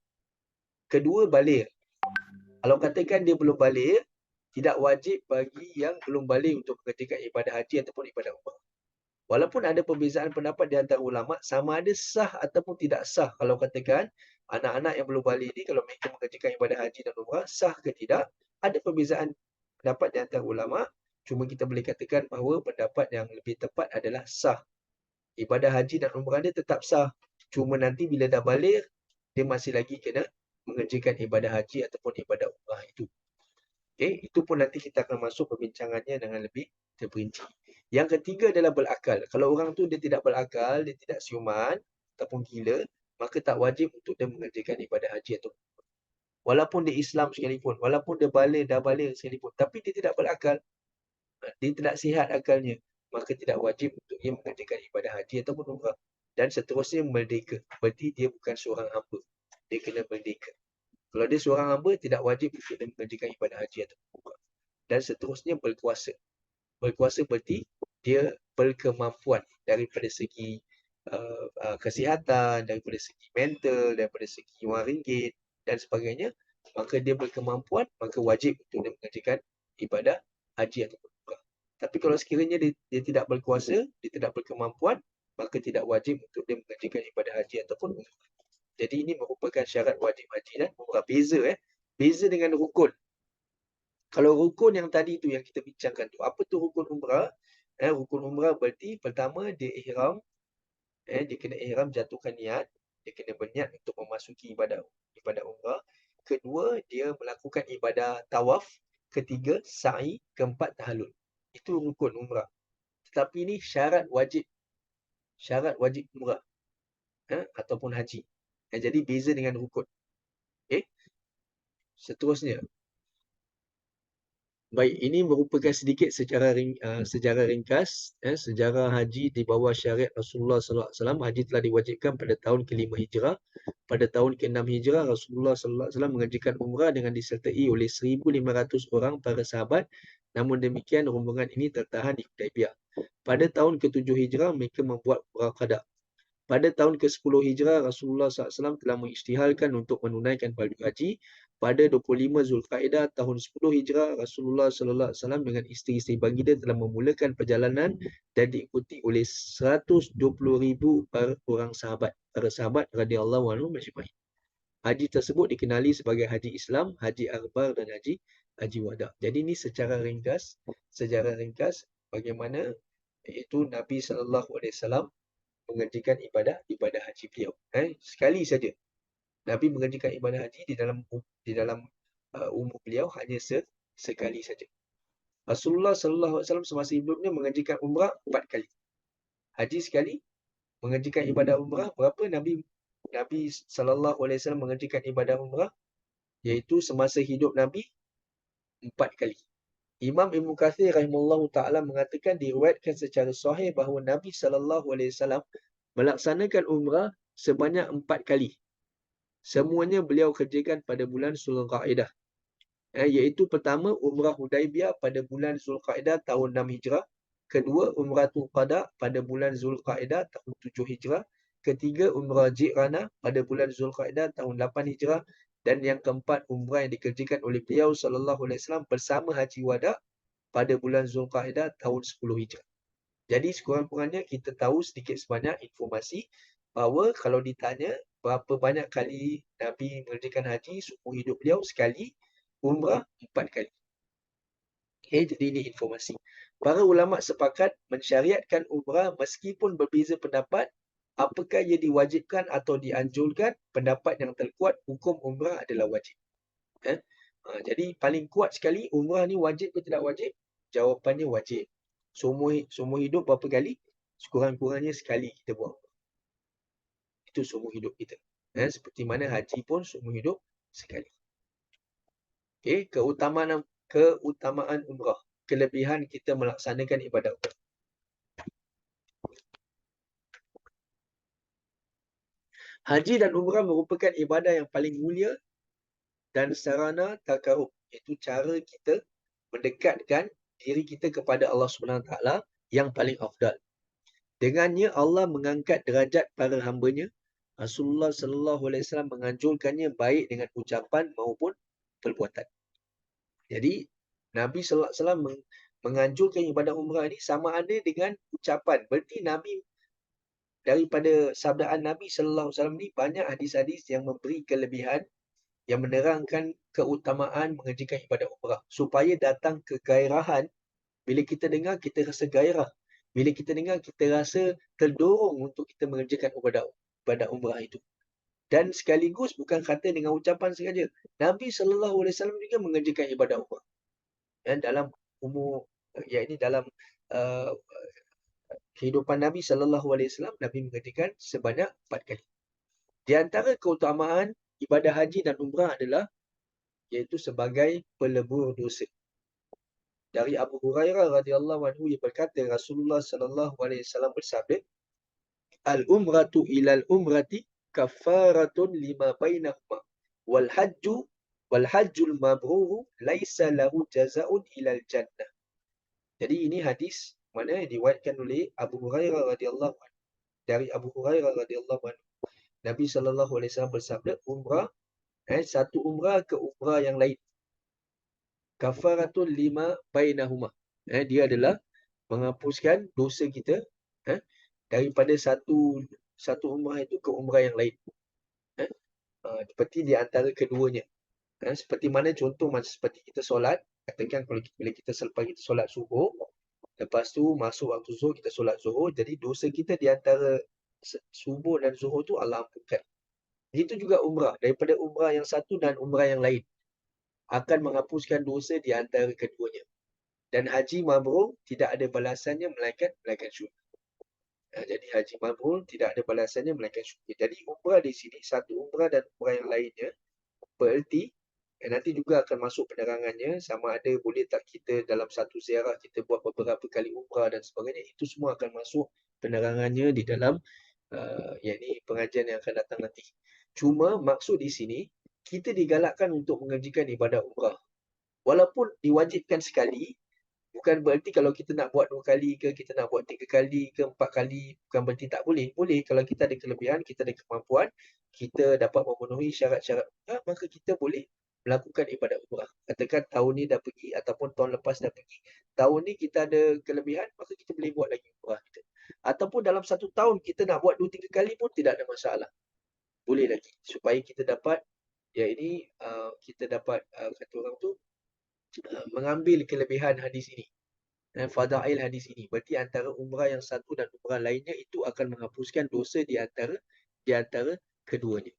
Kedua, baligh. Kalau katakan dia belum baligh, tidak wajib bagi yang belum baligh untuk mengerjakan ibadah haji ataupun ibadah umrah. Walaupun ada perbezaan pendapat di antara ulama, sama ada sah ataupun tidak sah. Kalau katakan anak-anak yang belum baligh ni, kalau mereka mengerjakan ibadah haji dan umrah, sah ke tidak, ada perbezaan pendapat di antara ulama. Cuma kita boleh katakan bahawa pendapat yang lebih tepat adalah sah. Ibadah haji dan umrah dia tetap sah. Cuma nanti bila dah baligh, dia masih lagi kena mengerjakan ibadah haji ataupun ibadah umrah itu. Okay? Itu pun nanti kita akan masuk perbincangannya dengan lebih terperinci. Yang ketiga adalah berakal. Kalau orang tu dia tidak berakal, dia tidak siuman ataupun gila, maka tak wajib untuk dia mengerjakan ibadah haji atau walaupun dia Islam sekalipun, walaupun dia dah balik sekalipun, tapi dia tidak berakal, dia tidak sihat akalnya, maka tidak wajib untuk dia mengerjakan ibadah haji ataupun umrah. Dan seterusnya merdeka. Berarti dia bukan seorang hamba. Dia kena merdeka. Kalau dia seorang hamba, tidak wajib untuk dia mengerjakan ibadah haji ataupun umrah. Dan seterusnya berkuasa. Berkuasa berarti dia berkemampuan daripada segi kesihatan, daripada segi mental, daripada segi wang ringgit dan sebagainya. Maka dia berkemampuan, maka wajib untuk dia mengerjakan ibadah haji ataupun umrah. Tapi kalau sekiranya dia tidak berkuasa, dia tidak berkemampuan, maka tidak wajib untuk dia mengerjakan ibadah haji ataupun umrah. Jadi ini merupakan syarat wajib haji dan umrah. Beza beza dengan rukun. Kalau rukun yang tadi tu yang kita bincangkan tu, apa tu rukun umrah? Rukun umrah berarti pertama dia ihram, dia kena ihram, jatuhkan niat, dia kena berniat untuk memasuki ibadah umrah. Kedua, dia melakukan ibadah tawaf. Ketiga, sa'i. Keempat, tahallul. Itu rukun umrah. Tetapi ini syarat wajib umrah ataupun haji. Jadi beza dengan rukun. Okay? Seterusnya, baik, ini merupakan sedikit sejarah ringkas sejarah haji di bawah syariat Rasulullah SAW. Haji telah diwajibkan pada tahun ke-5 Hijrah. Pada tahun ke-6 Hijrah, Rasulullah SAW mengerjakan umrah dengan disertai oleh 1,500 orang para sahabat. Namun demikian, rombongan ini tertahan di Hudaibiyah. Pada tahun ke-7 Hijrah, mereka membuat umrah qada. Pada tahun ke-10 Hijrah, Rasulullah SAW telah mengisytiharkan untuk menunaikan fardu haji. Pada 25 Zulkaidah tahun 10 Hijrah, Rasulullah SAW dengan isteri-isteri baginda telah memulakan perjalanan dan diikuti oleh 120,000 orang sahabat. Para sahabat radhiyallahu anhum majma'in. Haji tersebut dikenali sebagai Haji Islam, Haji Akbar dan Haji Wada. Jadi ini sejarah ringkas bagaimana iaitu Nabi SAW mengerjakan ibadah haji beliau. Sekali saja. Nabi mengerjakan ibadah haji di dalam umur beliau hanya sekali saja. Rasulullah SAW semasa hidupnya mengerjakan umrah 4 kali. Haji sekali, mengerjakan ibadah umrah berapa? Nabi SAW mengerjakan ibadah umrah iaitu semasa hidup Nabi 4 kali. Imam Ibn Kathir rahimahullah ta'ala mengatakan diriwayatkan secara sahih bahawa Nabi SAW melaksanakan umrah sebanyak 4 kali. Semuanya beliau kerjakan pada bulan Zulqaidah. Iaitu pertama, umrah Hudaibiyah pada bulan Zulqaidah tahun 6 Hijrah. Kedua, umratul qada pada bulan Zulqaidah tahun 7 Hijrah. Ketiga, umrah Ji'rana pada bulan Zulqaidah tahun 8 Hijrah. Dan yang keempat, umrah yang dikerjakan oleh beliau SAW bersama Haji Wada pada bulan Zulqaidah tahun 10 Hijrah. Jadi sekurang-kurangnya kita tahu sedikit sebanyak informasi bahawa kalau ditanya berapa banyak kali Nabi mengerjakan haji seumur hidup beliau, sekali. Umrah 4 kali. Okay, jadi ini informasi. Para ulama sepakat mensyariatkan umrah meskipun berbeza pendapat apakah ia diwajibkan atau dianjurkan. Pendapat yang terkuat, hukum umrah adalah wajib. Jadi paling kuat sekali, umrah ni wajib ke tidak wajib? Jawapannya wajib. Seumur hidup berapa kali? Sekurang-kurangnya sekali kita buat. Itu seumur hidup kita. Seperti mana haji pun seumur hidup sekali. Okay, keutamaan umrah. Kelebihan kita melaksanakan ibadah umrah. Haji dan umrah merupakan ibadah yang paling mulia dan sarana takarub. Itu cara kita mendekatkan diri kita kepada Allah SWT yang paling afdal. Dengannya Allah mengangkat derajat para hamba-Nya. Rasulullah SAW menganjurkannya baik dengan ucapan maupun perbuatan. Jadi Nabi SAW menganjurkan ibadah umrah ini sama ada dengan ucapan. Berarti Nabi, daripada sabdaan Nabi SAW ni banyak hadis-hadis yang memberi kelebihan, yang menerangkan keutamaan mengerjakan ibadah umrah. Supaya datang kegairahan, bila kita dengar kita rasa gairah. Bila kita dengar kita rasa terdorong untuk kita mengerjakan ibadah umrah itu. Dan sekaligus bukan kata dengan ucapan sahaja. Nabi SAW juga mengerjakan ibadah umrah. Dan dalam umur, yakni dalam uh, kehidupan Nabi SAW, Nabi mengerjakan sebanyak 4 kali. Di antara keutamaan ibadah haji dan umrah adalah iaitu sebagai pelebur dosa. Dari Abu Hurairah radhiyallahu anhu ia berkata Rasulullah sallallahu alaihi wasallam bersabda, "Al-umratu ilal umrati kafaratun lima bainahuma wal hajjul mabruru laisa lahu jazaa'un ilal jannah." Jadi ini hadis mana diriwayatkan oleh Abu Hurairah radhiyallahu anhu. Dari Abu Hurairah radhiyallahu anhu, Nabi sallallahu alaihi wasallam bersabda, umrah satu umrah ke umrah yang lain, kafaratun lima bainahuma. Dia adalah menghapuskan dosa kita daripada satu umrah itu ke umrah yang lain. Seperti di antara keduanya. Seperti mana contoh macam seperti kita solat, katakan kalau bila kita selepas kita solat subuh, lepas tu masuk waktu zuhur kita solat zuhur, jadi dosa kita di antara subuh dan zuhur tu Allah ampunkan. Itu juga umrah, daripada umrah yang satu dan umrah yang lain akan menghapuskan dosa di antara keduanya. Dan haji mabrur tidak ada balasannya melainkan syurga. Jadi haji mabrur tidak ada balasannya melainkan syurga. Jadi umrah di sini, satu umrah dan umrah yang lainnya bererti nanti juga akan masuk penerangannya, sama ada boleh tak kita dalam satu ziarah kita buat beberapa kali umrah dan sebagainya. Itu semua akan masuk penerangannya di dalam yakni pengajian yang akan datang nanti. Cuma maksud di sini, kita digalakkan untuk mengerjakan ibadah umrah. Walaupun diwajibkan sekali, bukan bererti kalau kita nak buat 2 kali ke, kita nak buat 3 kali ke, 4 kali, bukan berarti tak boleh. Boleh kalau kita ada kelebihan, kita ada kemampuan, kita dapat memenuhi syarat-syarat, maka kita boleh melakukan ibadat umrah. Katakan tahun ni dah pergi ataupun tahun lepas dah pergi. Tahun ni kita ada kelebihan, maka kita boleh buat lagi umrah kita. Ataupun dalam satu tahun kita nak buat 2-3 kali pun tidak ada masalah. Boleh lagi. Supaya kita dapat, kita dapat, kata orang tu, mengambil kelebihan hadis ini. Fadail hadis ini. Berarti antara umrah yang satu dan umrah lainnya itu akan menghapuskan dosa di antara keduanya.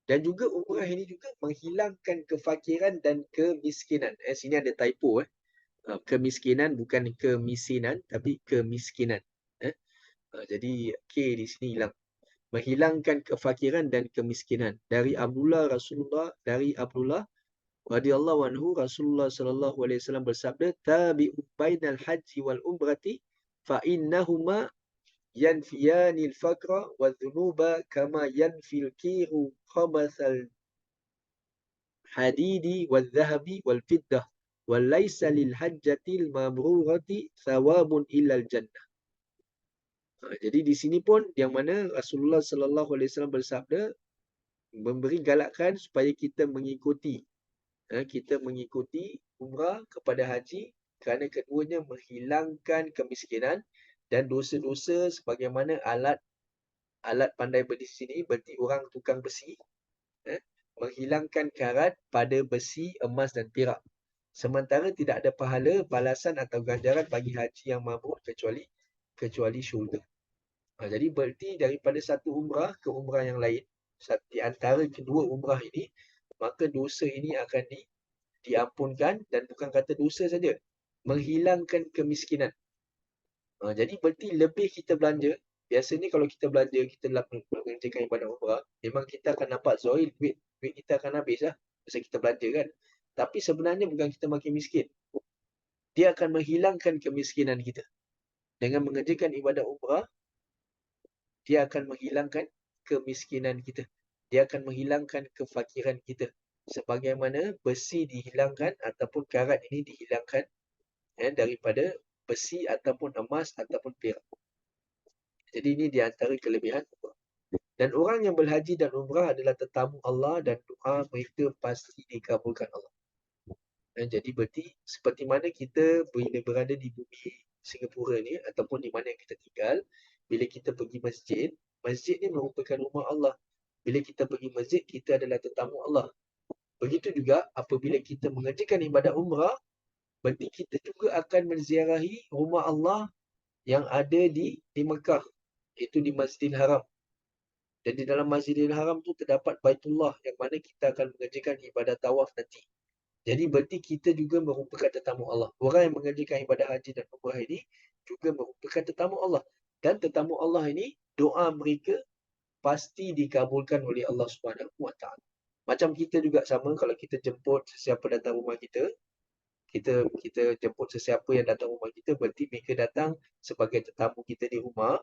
Dan juga umrah ini juga menghilangkan kefakiran dan kemiskinan. Sini ada typo. Kemiskinan bukan kemisinan, tapi kemiskinan. Jadi K di sini hilang. Menghilangkan kefakiran dan kemiskinan. Dari Abdullah radhiyallahu anhu, Rasulullah sallallahu alaihi wasallam bersabda, "Tabi'u bainal haji wal umrati fa innahuma yanfiyanil faqra wadh dhunuba kama yanfil kiru khabathal hadidi wadh dhahabi wal fiddah wa laysa lil hajjatil mabrurati thawabun illal jannah." Jadi di sini pun yang mana Rasulullah sallallahu alaihi wasallam bersabda, memberi galakan supaya kita mengikuti umrah kepada haji kerana keduanya menghilangkan kemiskinan dan dosa-dosa sebagaimana alat pandai di sini berarti orang tukang besi menghilangkan karat pada besi, emas dan perak. Sementara tidak ada pahala, balasan atau ganjaran bagi haji yang mabrur kecuali syurga. Jadi berarti daripada satu umrah ke umrah yang lain, di antara kedua umrah ini, maka dosa ini akan diampunkan, dan bukan kata dosa saja, menghilangkan kemiskinan. Jadi berarti lebih kita belanja, biasanya kalau kita belanja, kita mengerjakan ibadat umrah, memang kita akan nampak zahir duit kita akan habis lah, pasal kita belanja kan. Tapi sebenarnya bukan kita makin miskin. Dia akan menghilangkan kemiskinan kita. Dengan mengerjakan ibadat umrah, dia akan menghilangkan kemiskinan kita. Dia akan menghilangkan kefakiran kita. Sebagaimana besi dihilangkan ataupun karat ini dihilangkan daripada besi ataupun emas ataupun perak. Jadi ini di antara kelebihan umrah. Dan orang yang berhaji dan umrah adalah tetamu Allah dan doa mereka pasti dikabulkan Allah. Jadi berarti seperti mana kita bila berada di bumi Singapura ni ataupun di mana yang kita tinggal, bila kita pergi masjid, masjid ni merupakan rumah Allah. Bila kita pergi masjid, kita adalah tetamu Allah. Begitu juga apabila kita mengerjakan ibadat umrah, berarti kita juga akan menziarahi rumah Allah yang ada di Mekah, iaitu di Masjidil Haram. Dan di dalam Masjidil Haram tu terdapat Baitullah yang mana kita akan mengerjakan ibadat tawaf nanti. Jadi berarti kita juga merupakan tetamu Allah. Orang yang mengerjakan ibadah haji dan umrah ini juga merupakan tetamu Allah. Dan tetamu Allah ini, doa mereka pasti dikabulkan oleh Allah Subhanahu Wa Taala. Macam kita juga sama, kalau kita jemput sesiapa datang rumah kita, kita jemput sesiapa yang datang rumah kita, berarti mereka datang sebagai tetamu kita di rumah.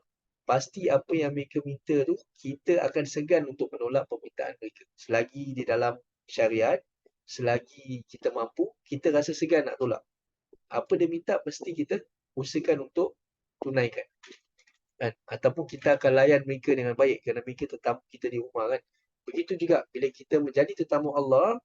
Pasti apa yang mereka minta tu, kita akan segan untuk menolak permintaan mereka. Selagi di dalam syariat, selagi kita mampu, kita rasa segan nak tolak. Apa dia minta, mesti kita usahakan untuk tunaikan. Kan? Ataupun kita akan layan mereka dengan baik kerana mereka tetamu kita di rumah kan. Begitu juga bila kita menjadi tetamu Allah,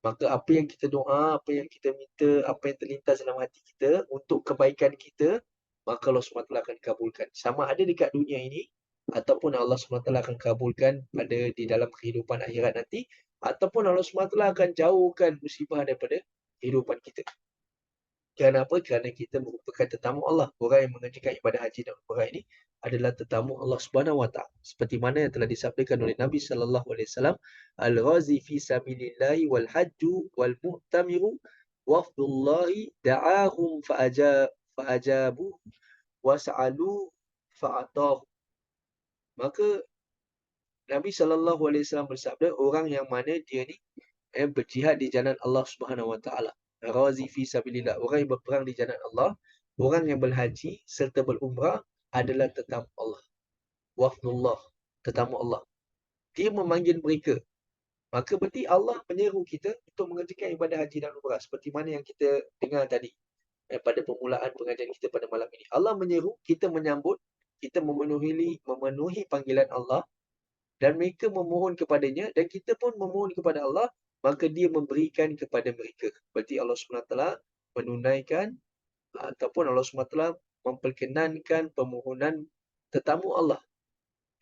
maka apa yang kita doa, apa yang kita minta, apa yang terlintas dalam hati kita untuk kebaikan kita, maka Allah SWT akan kabulkan. Sama ada dekat dunia ini, ataupun Allah SWT akan kabulkan pada di dalam kehidupan akhirat nanti, ataupun Allah SWT akan jauhkan musibah daripada kehidupan kita. Kerana apa? Kerana kita merupakan tetamu Allah. Orang yang mengerjakan ibadah haji dan umrah ini adalah tetamu Allah Subhanahu Wa Taala. Seperti mana yang telah disabdakan oleh Nabi sallallahu alaihi wasallam, "Al-ghazi fi sabilillahi wal hajju wal mu'tamiru wafdullahi da'ahum fa'ajabu was'alu fa'atahu." Maka Nabi sallallahu alaihi wasallam bersabda, orang yang mana dia ni berjihad di jalan Allah Subhanahu Wa Taala. Ghazi fi sabilillah, orang yang berperang di jalan Allah, orang yang berhaji serta berumrah adalah tetamu Allah. Wafdullah, tetamu Allah. Dia memanggil mereka. Maka berarti Allah menyeru kita untuk mengerjakan ibadah haji dan umrah seperti mana yang kita dengar tadi pada permulaan pengajian kita pada malam ini. Allah menyeru kita menyambut, kita memenuhi panggilan Allah dan mereka memohon kepadanya dan kita pun memohon kepada Allah, maka dia memberikan kepada mereka. Berarti Allah SWT menunaikan ataupun Allah SWT memperkenankan permohonan tetamu Allah.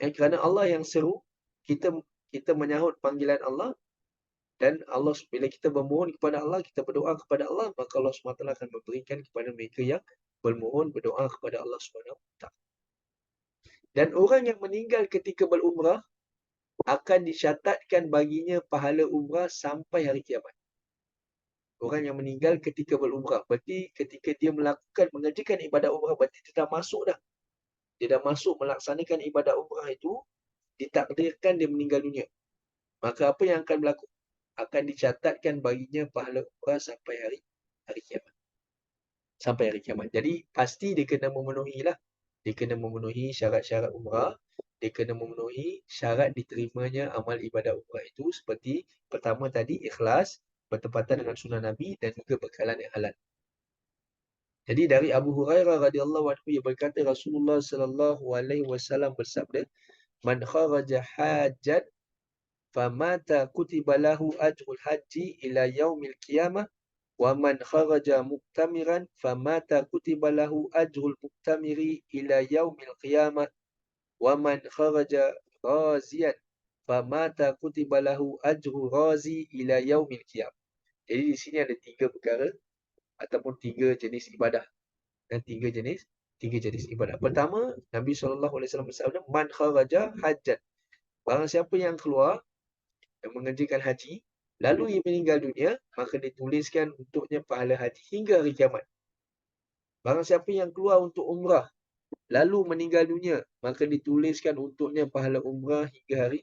Kerana Allah yang seru, kita kita menyahut panggilan Allah dan Allah, bila kita memohon kepada Allah, kita berdoa kepada Allah, maka Allah SWT akan memberikan kepada mereka yang bermohon, berdoa kepada Allah SWT. Dan orang yang meninggal ketika berumrah akan dicatatkan baginya pahala umrah sampai hari kiamat. Orang yang meninggal ketika berumrah, berarti ketika dia mengerjakan ibadah umrah, berarti dia dah masuk dah. Dia dah masuk melaksanakan ibadah umrah itu, ditakdirkan dia meninggal dunia. Maka apa yang akan berlaku? Akan dicatatkan baginya pahala umrah sampai hari kiamat. Sampai hari kiamat. Jadi pasti dia kena memenuhi lah. Dia kena memenuhi syarat-syarat umrah. Dia kena memenuhi syarat diterimanya amal ibadah umrah itu seperti pertama tadi ikhlas, bertepatan dengan sunnah Nabi dan juga bekalan yang halal. Jadi dari Abu Hurairah radhiyallahu anhu ia berkata Rasulullah sallallahu alaihi wasallam bersabda, "Man kharaja hajjan famata kutiba lahu ajrul haji ila yaumil qiyamah wa man kharaja muktamiran famata kutiba lahu ajrul muktamiri ila yaumil qiyamah wa man kharaja ghaziyan famata kutiba lahu ajru ghazi ila yaumil qiyamah." Jadi di sini ada tiga perkara ataupun tiga jenis ibadah dan tiga jenis ibadah. Pertama, Nabi SAW bersabda, "Man kharaja hajjan." Barang siapa yang keluar dan mengerjakan haji, lalu ia meninggal dunia, maka dituliskan untuknya pahala haji hingga hari kiamat. Barang siapa yang keluar untuk umrah, lalu meninggal dunia, maka dituliskan untuknya pahala umrah hingga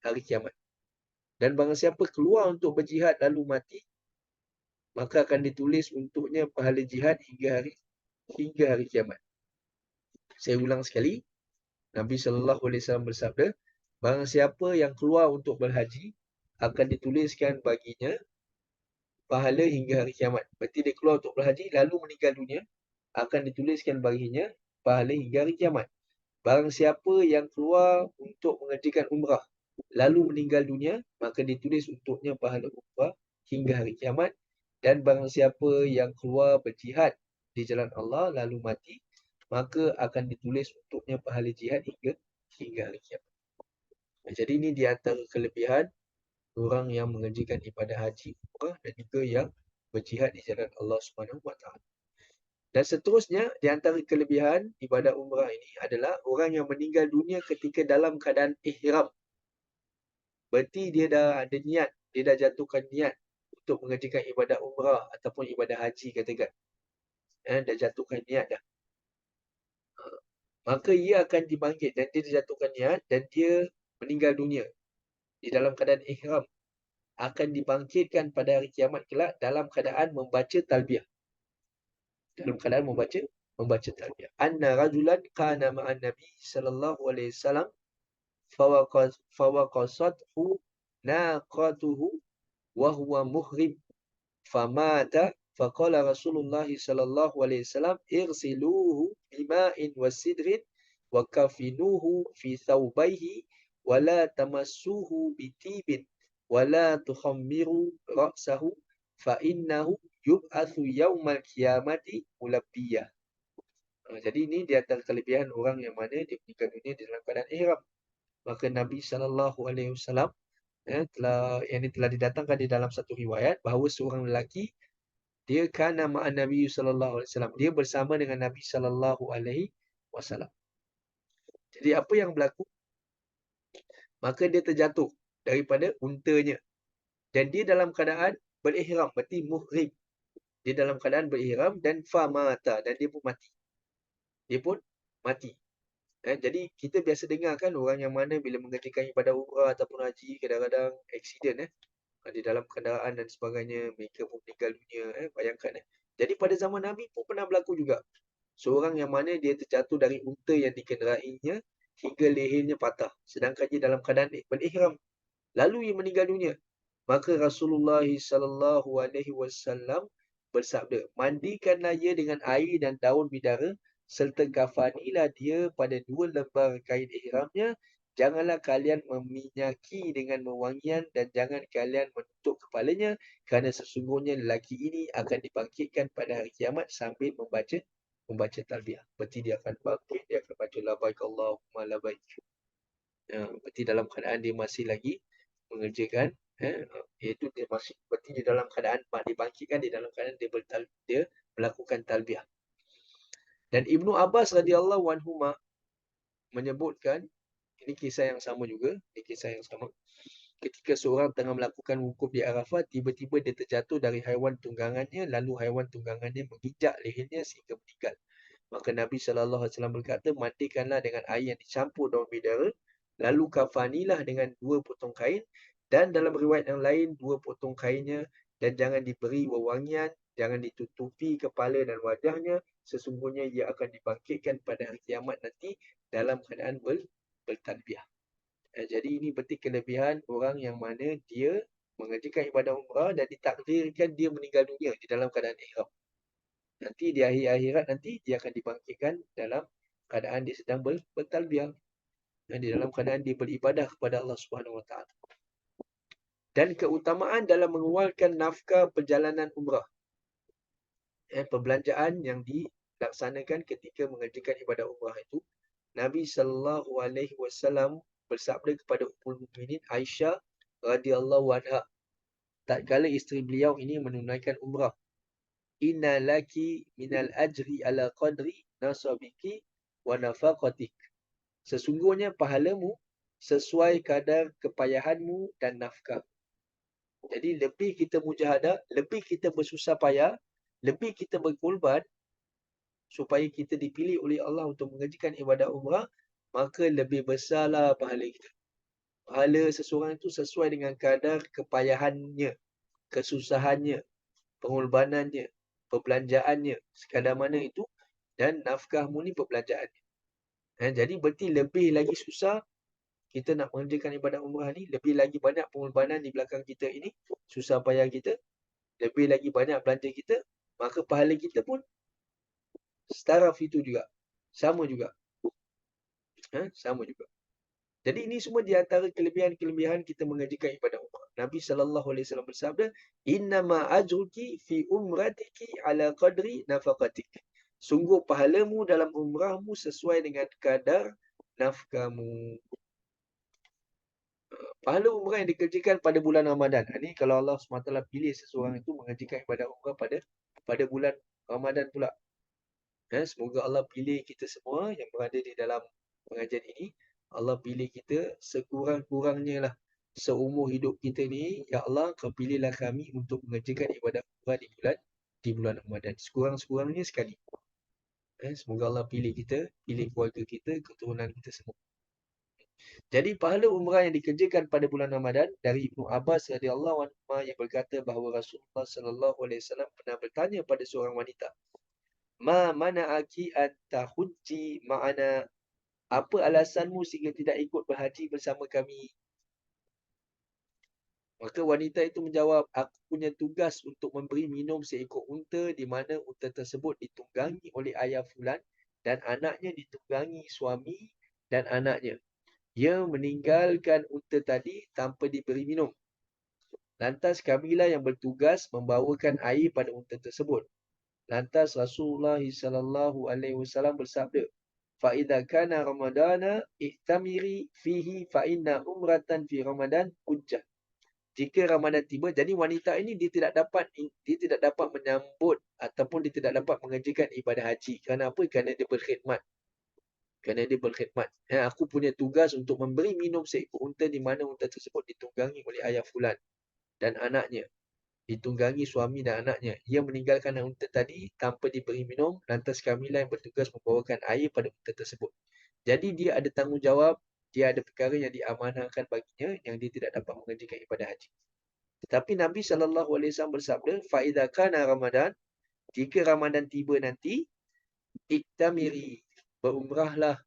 hari kiamat. Dan barang siapa keluar untuk berjihad lalu mati, maka akan ditulis untuknya pahala jihad hingga hari kiamat. Saya ulang sekali, Nabi SAW bersabda, barang siapa yang keluar untuk berhaji, akan dituliskan baginya pahala hingga hari kiamat. Berarti dia keluar untuk berhaji, lalu meninggal dunia, akan dituliskan baginya pahala hingga hari kiamat. Barang siapa yang keluar untuk mengerjakan umrah, lalu meninggal dunia, maka ditulis untuknya pahala umrah hingga hari kiamat. Dan barang siapa yang keluar berjihad di jalan Allah, lalu mati, maka akan ditulis untuknya pahala jihad hingga hari kiamat. Jadi ini di antara kelebihan orang yang mengerjakan ibadah haji umrah dan juga yang berjihad di jalan Allah Subhanahu Wa Taala. Dan seterusnya di antara kelebihan ibadah umrah ini adalah orang yang meninggal dunia ketika dalam keadaan ihram. Berarti dia dah ada niat, dia dah jatuhkan niat untuk mengerjakan ibadah umrah ataupun ibadah haji katakan. Dah jatuhkan niat dah. Maka ia akan dibangkit dan dia dijatuhkan niat dan dia meninggal dunia di dalam keadaan ihram, akan dibangkitkan pada hari kiamat kelak dalam keadaan membaca talbiyah. Dalam keadaan membaca talbiyah. Anna rajulan kana ma'an Nabi sallallahu alaihi wasallam fawaqasathu naqatuhu wa huwa muhrim famata faqala Rasulullah sallallahu alaihi wasallam irsiluhu bima'in wasidrin wa kafinuhu fi thawbayhi wa la tamassuhu bitibin wa la tukhammiru ra'sahu fa innahu yub'atsu yaumal qiyamati mulabbiyah. Jadi ini di antara kelebihan orang yang mana dia meninggal dunia di dalam keadaan ihram. Maka Nabi sallallahu alaihi wasallam telah didatangkan di dalam satu riwayat bahawa seorang lelaki dia kana ma'an Nabi sallallahu alaihi wasallam. Dia bersama dengan Nabi sallallahu alaihi wasallam. Jadi apa yang berlaku? Maka dia terjatuh daripada untanya. Dan dia dalam keadaan berihram, berarti muhrim. Dia dalam keadaan berihram dan famata dan dia pun mati. Dia pun mati. Jadi kita biasa dengar kan orang yang mana bila mengerjakan ibadah umrah ataupun haji kadang-kadang accident di dalam kenderaan dan sebagainya, mereka pun meninggal dunia. Bayangkan. Jadi pada zaman Nabi pun pernah berlaku juga. Seorang yang mana dia terjatuh dari unta yang dikenderainya hingga lehernya patah. Sedangkan dia dalam keadaan berihram. Lalu ia meninggal dunia. Maka Rasulullah sallallahu alaihi wasallam bersabda, mandikanlah ia dengan air dan daun bidara serta kafanilah dia pada 2 lembar kain ihramnya. Janganlah kalian meminyaki dengan mewangian dan jangan kalian menutup kepalanya kerana sesungguhnya lelaki ini akan dibangkitkan pada hari kiamat sambil membaca talbiyah. Berarti dia akan bangkit, dia akan baca labaik Allahumma labaik. Berarti dalam keadaan dia masih lagi mengerjakan, iaitu dia masih berarti di dalam keadaan dibangkitkan, di dalam keadaan dia melakukan talbiyah. Dan Ibnu Abbas radhiyallahu anhu menyebutkan, ini kisah yang sama juga, ketika seorang tengah melakukan wukuf di Arafah, tiba-tiba dia terjatuh dari haiwan tunggangannya, lalu haiwan tunggangannya menginjak lehernya sehingga meninggal. Maka Nabi SAW berkata, mandikanlah dengan air yang dicampur daun bidara, lalu kafanilah dengan 2 potong kain, dan dalam riwayat yang lain 2 potong kainnya, dan jangan diberi wewangian, jangan ditutupi kepala dan wajahnya, sesungguhnya ia akan dibangkitkan pada hari kiamat nanti dalam keadaan bertalbiyah. Jadi ini berarti kelebihan orang yang mana dia mengerjakan ibadah umrah dan ditakdirkan dia meninggal dunia di dalam keadaan ihram. Nanti di akhir akhirat nanti dia akan dibangkitkan dalam keadaan dia sedang bertalbiyah. Dan di dalam keadaan dia beribadah kepada Allah Subhanahu Wa Taala. Dan keutamaan dalam mengeluarkan nafkah perjalanan umrah. Perbelanjaan yang dilaksanakan ketika mengerjakan ibadah umrah itu, Nabi sallallahu alaihi wasallam bersabda kepada Ummul Mukminin Aisyah radhiyallahu anha, tatkala isteri beliau ini menunaikan umrah, inna laki minal ajri ala qadri nasabiki wa nafaqatik. Sesungguhnya pahalamu sesuai kadar kepayahanmu dan nafkah. Jadi lebih kita mujahadah, lebih kita bersusah payah, lebih kita berkorban supaya kita dipilih oleh Allah untuk mengerjakan ibadah umrah, maka lebih besarlah pahala kita. Pahala seseorang itu sesuai dengan kadar kepayahannya, kesusahannya, pengorbanannya, perbelanjaannya, sekadar mana itu, dan nafkahmu ni perbelanjaannya. Jadi berarti lebih lagi susah kita nak mengerjakan ibadah umrah ni, lebih lagi banyak pengorbanan di belakang kita ini, susah payah kita, lebih lagi banyak belanja kita, maka pahala kita pun setaraf itu juga. Sama juga. Sama juga. Jadi ini semua di antara kelebihan-kelebihan kita mengerjakan ibadah umrah. Nabi SAW bersabda, innama ajruki fi umratiki ala qadri nafaqatik. Sungguh pahalamu dalam umrahmu sesuai dengan kadar nafkahmu. Pahala umrah yang dikerjakan pada bulan Ramadan. Ini kalau Allah SWT pilih seseorang itu mengerjakan ibadah umrah pada bulan Ramadan pula. Semoga Allah pilih kita semua yang berada di dalam pengajian ini. Allah pilih kita sekurang-kurangnya lah seumur hidup kita ni, ya Allah, kau pilihlah kami untuk mengerjakan ibadah umrah di bulan Ramadan. Sekurang-kurangnya sekali. Semoga Allah pilih kita, pilih keluarga kita, keturunan kita semua. Jadi pahala umrah yang dikerjakan pada bulan Ramadan dari Ibnu Abbas radhiyallahu anhu yang berkata bahawa Rasulullah sallallahu alaihi wasallam pernah bertanya pada seorang wanita, "Ma mana'aki an tahujji ma'ana?" Apa alasanmu sehingga tidak ikut berhaji bersama kami? Maka wanita itu menjawab, aku punya tugas untuk memberi minum seekor unta di mana unta tersebut ditunggangi oleh ayah fulan dan anaknya ditunggangi suami dan anaknya. Ia meninggalkan unta tadi tanpa diberi minum. Lantas kamilah yang bertugas membawakan air pada unta tersebut. Lantas Rasulullah sallallahu alaihi wasallam bersabda, "Fa idza kana Ramadana ihtamiri fihi fa inna umratan fi Ramadan hujjah." Jika Ramadan tiba, jadi wanita ini dia tidak dapat menyambut ataupun dia tidak dapat mengerjakan ibadah haji. Kerana apa? Kerana dia berkhidmat. Aku punya tugas untuk memberi minum seekor unta di mana unta tersebut ditunggangi oleh ayah fulan dan anaknya. Ditunggangi suami dan anaknya. Ia meninggalkan unta tadi tanpa diberi minum, lantas kamilah yang bertugas membawakan air pada unta tersebut. Jadi dia ada tanggungjawab, dia ada perkara yang diamanahkan baginya yang dia tidak dapat mengerjakan ibadah haji. Tetapi Nabi SAW bersabda, "Fa'idha kana Ramadan," jika Ramadan tiba nanti, "Iktamiri," berumrahlah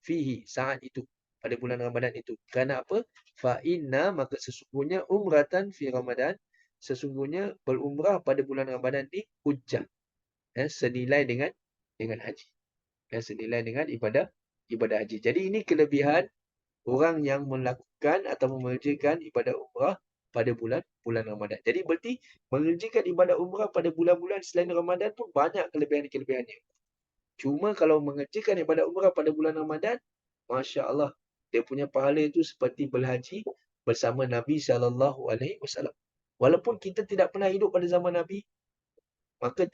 fihi, saat itu, pada bulan Ramadan itu. Kerana apa? Fa'inna, maka sesungguhnya umratan fi Ramadan, sesungguhnya berumrah pada bulan Ramadan ni hujjah. Senilai dengan haji. Senilai dengan ibadah haji. Jadi ini kelebihan orang yang melakukan atau mengerjakan ibadah umrah pada bulan Ramadan. Jadi berarti mengerjakan ibadah umrah pada bulan-bulan selain Ramadan pun banyak kelebihan-kelebihannya. Cuma kalau mengerjakan ibadah umrah pada bulan Ramadan, Masya Allah, dia punya pahala itu seperti berhaji bersama Nabi SAW. Walaupun kita tidak pernah hidup pada zaman Nabi, maka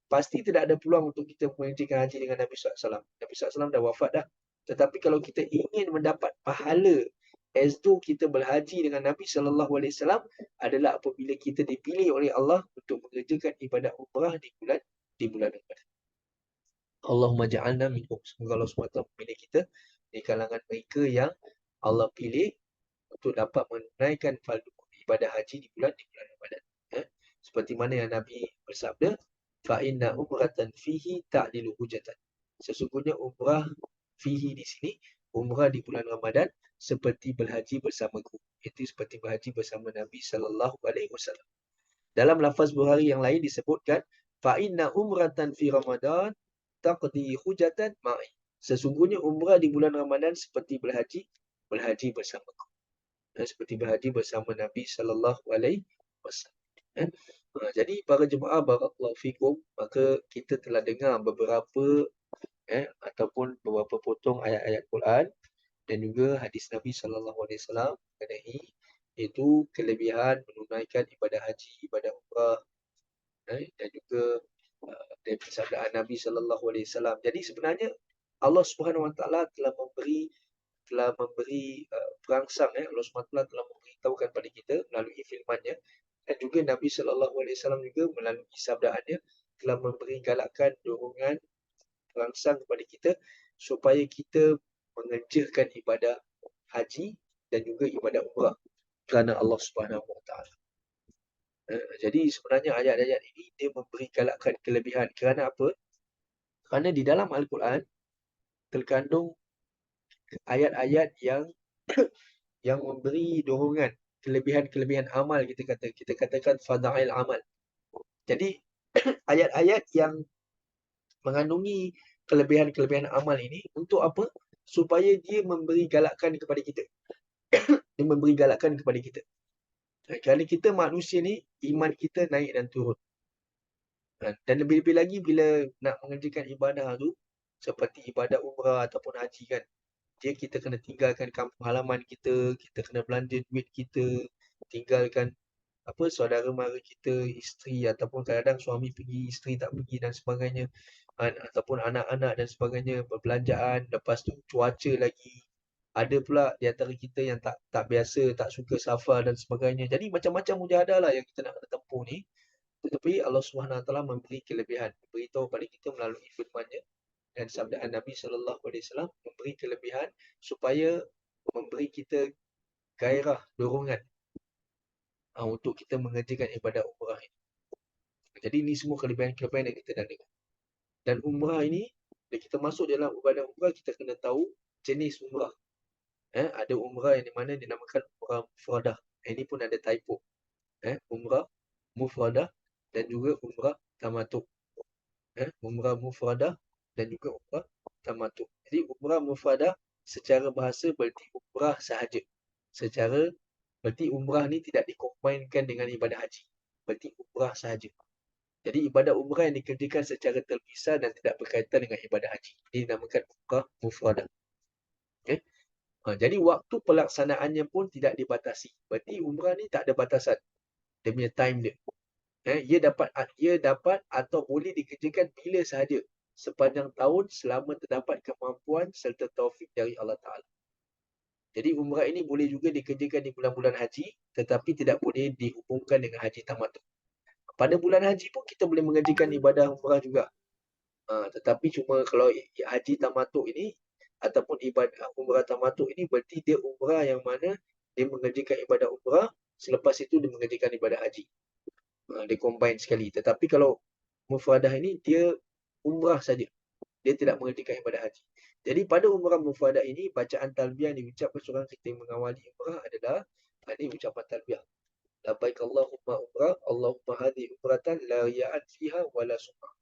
pasti tidak ada peluang untuk kita mengerjakan haji dengan Nabi SAW. Nabi SAW dah wafat dah. Tetapi kalau kita ingin mendapat pahala as though kita berhaji dengan Nabi SAW adalah apabila kita dipilih oleh Allah untuk mengerjakan ibadah umrah di bulan Ramadan. Allahumma ja'alna minhum. Semoga Allah SWT memilih kita di kalangan mereka yang Allah pilih untuk dapat menunaikan fardu ibadah haji di bulan Ramadan. Seperti mana yang Nabi bersabda, fa inna umratan fihi ta'dilu hujatan. Sesungguhnya umrah fihi di sini, umrah di bulan Ramadan seperti berhaji bersamaku. Itu seperti berhaji bersama Nabi sallallahu alaihi wasallam. Dalam lafaz Bukhari yang lain disebutkan, fa inna umratan fi Ramadan taqdi hujatan ma'i. Sesungguhnya umrah di bulan Ramadan seperti berhaji bersamaku. Seperti berhaji bersama Nabi sallallahu alaihi wasallam. Jadi para jemaah barakallahu fikum, maka kita telah dengar beberapa ataupun beberapa potong ayat-ayat Quran dan juga hadis Nabi sallallahu alaihi wasallam mengenai itu kelebihan menunaikan ibadah haji, ibadah umrah dan juga dari persabdaan Nabi sallallahu alaihi wasallam. Jadi sebenarnya Allah Subhanahu wa taala telah memberi perangsang, Allah SWT telah memberitahukan pada kita melalui firman-Nya dan juga Nabi SAW juga melalui sabdaannya telah memberi galakan, dorongan, perangsang kepada kita supaya kita mengerjakan ibadah haji dan juga ibadah umrah kerana Allah Subhanahu Wa. Jadi sebenarnya ayat-ayat ini dia memberi galakan kelebihan. Kerana apa? Kerana di dalam Al-Quran terkandung ayat-ayat yang memberi dorongan kelebihan-kelebihan amal, kita katakan fadail amal. Jadi ayat-ayat yang mengandungi kelebihan-kelebihan amal ini untuk apa? Supaya dia memberi galakan kepada kita. Dia memberi galakan kepada kita. Kerana kita manusia ni, iman kita naik dan turun. Dan lebih-lebih lagi bila nak mengerjakan ibadah tu, seperti ibadah umrah ataupun haji kan, kita kena tinggalkan kampung halaman kita, kita kena belanja duit kita, tinggalkan saudara mara kita, isteri ataupun kadang-kadang suami pergi, isteri tak pergi dan sebagainya, ataupun anak-anak dan sebagainya, perbelanjaan, lepas tu cuaca lagi, Ada pula di antara kita yang tak biasa, tak suka safar dan sebagainya. Jadi macam-macam mujahadah lah yang kita nak kena tempuh ni. Tetapi Allah Subhanahu Wa Taala memberi kelebihan, beritahu pada kita melalui firman-Nya dan sabdaan Nabi sallallahu alaihi wasallam, memberi kelebihan supaya memberi kita gairah, dorongan untuk kita mengerjakan ibadah umrah ini. Jadi ini semua kelebihan-kelebihan yang kita dah dengar. Dan umrah ini, bila kita masuk dalam ibadah umrah, kita kena tahu jenis umrah. Ada umrah yang di mana dinamakan umrah mufradah. Ini pun ada typo. Umrah mufradah dan juga umrah tamatuk. Umrah mufradah dan juga umrah tamatuk. Jadi umrah mufradah secara bahasa berarti umrah sahaja. Secara berarti umrah ni tidak dikombinkan dengan ibadah haji. Berarti umrah sahaja. Jadi ibadah umrah yang dikerjakan secara terpisah dan tidak berkaitan dengan ibadah haji. Ini dinamakan umrah mufradah. Okay? Jadi waktu pelaksanaannya pun tidak dibatasi. Berarti umrah ni tak ada batasan. Dia punya time dia. Ia dapat atau boleh dikerjakan bila sahaja sepanjang tahun selama terdapat kemampuan serta taufik dari Allah Ta'ala. Jadi umrah ini boleh juga dikerjakan di bulan-bulan haji, tetapi tidak boleh dihubungkan dengan haji tamattu. Pada bulan haji pun kita boleh mengerjakan ibadah umrah juga. Tetapi cuma kalau haji tamattu ini ataupun ibadah umrah tamattu ini berarti dia umrah yang mana dia mengerjakan ibadah umrah, selepas itu dia mengerjakan ibadah haji. Dia combine sekali. Tetapi kalau mufradah ini dia umrah saja. Dia tidak mengerjakan ibadah haji. Jadi pada umrah mufradah ini, bacaan talbiyah yang diucapkan seorang kita yang mengawali umrah adalah ini ucapan talbiyah. Labbaik Allahumma umrah, Allahumma hadhi umratan la riya'at fiha wala sum'ah.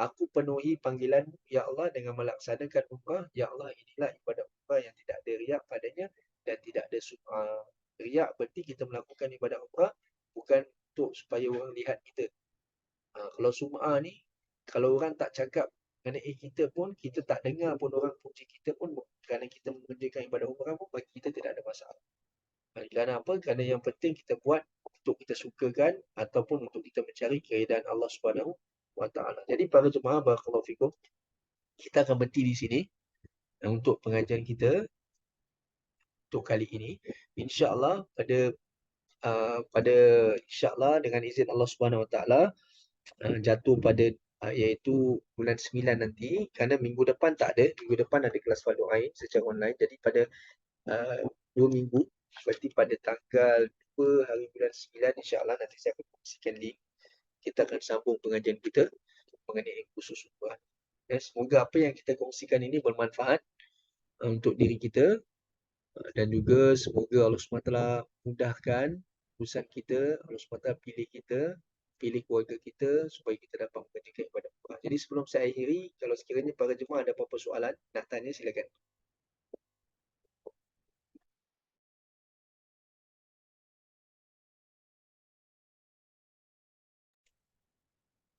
Aku penuhi panggilanmu, Ya Allah, dengan melaksanakan umrah. Ya Allah, inilah ibadah umrah yang tidak ada riak padanya dan tidak ada sum'ah. Riak berarti kita melakukan ibadah umrah bukan untuk supaya orang lihat kita. Kalau sum'ah ni, kalau orang tak cakap mengenai kita pun, kita tak dengar pun orang puji kita pun, kerana kita mengerjakan ibadah umrah pun, bagi kita tidak ada masalah. Kerana apa? Kerana yang penting kita buat untuk kita sukakan ataupun untuk kita mencari keridaan Allah Subhanahu Wa Taala. Jadi para jemaah, barakallahu fikum, kita akan berhenti di sini untuk pengajian kita untuk kali ini. Insya-Allah pada insya-Allah dengan izin Allah Subhanahu Wa Taala jatuh pada iaitu bulan 9 nanti, kerana minggu depan tak ada. Minggu depan ada kelas fardu ain secara online. Jadi pada 2 minggu, berarti pada tanggal 2 hari bulan 9, insya-Allah nanti saya akan kongsikan link. Kita akan sambung pengajian kita mengenai khusus umrah. Semoga apa yang kita kongsikan ini bermanfaat untuk diri kita, dan juga semoga Allah SWT mudahkan urusan kita. Allah SWT pilih kita, pilih keluarga kita supaya kita dapat mengerjakan ibadah umrah. Jadi sebelum saya akhiri, kalau sekiranya para jemaah ada apa-apa soalan nak tanya, silakan.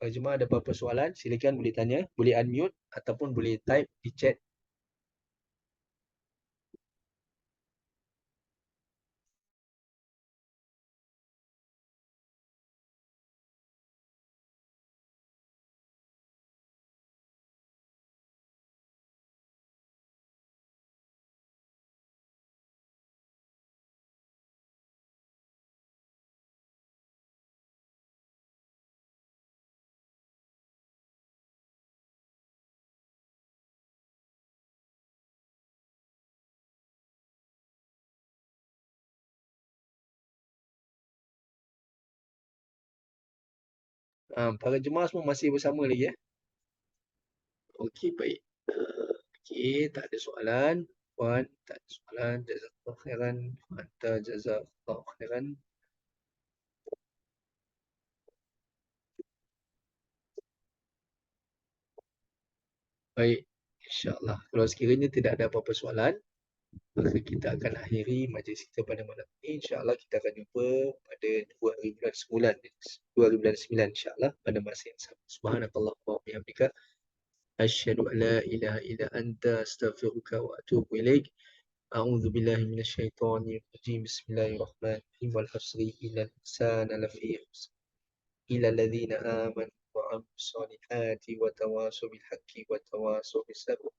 Para jemaah ada apa-apa soalan, silakan boleh tanya, boleh unmute ataupun boleh type di chat. Para jemaah semua masih bersama lagi ya. Okey, baik. Okey, tak ada soalan. Puan, tak ada soalan. Jazakallah khairan. Anta jazakallah khairan. Baik, insya-Allah. Kalau sekiranya tidak ada apa-apa soalan, maka kita akan akhiri majlis kita pada malam ini. InsyaAllah kita akan jumpa pada 2 hari bulan 9. 2 hari bulan 9 insyaAllah pada masa yang sama. Subhanakallah wa bihamdika. Asyhadu an la ilaha illa anta astaghfiruka wa atubu ilaik. A'udzu billahi minasyaitonir rajim. Bismillahirrahmanirrahim. Wal 'asri innal insana lafi khusr. Illa alladhina amanu wa وعملوا الصالحات وتواصوا بالحق وتواصوا بالصبر.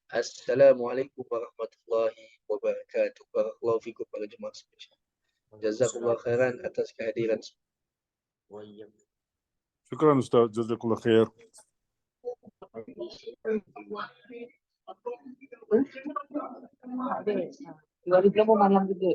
Assalamualaikum warahmatullahi wabarakatuh. Barakallahu fikum para jemaah sekalian. Jazakumullah khairan atas kehadiran. شكرا أستاذ، جزاك الله خير. Ada. 2000 malam juga.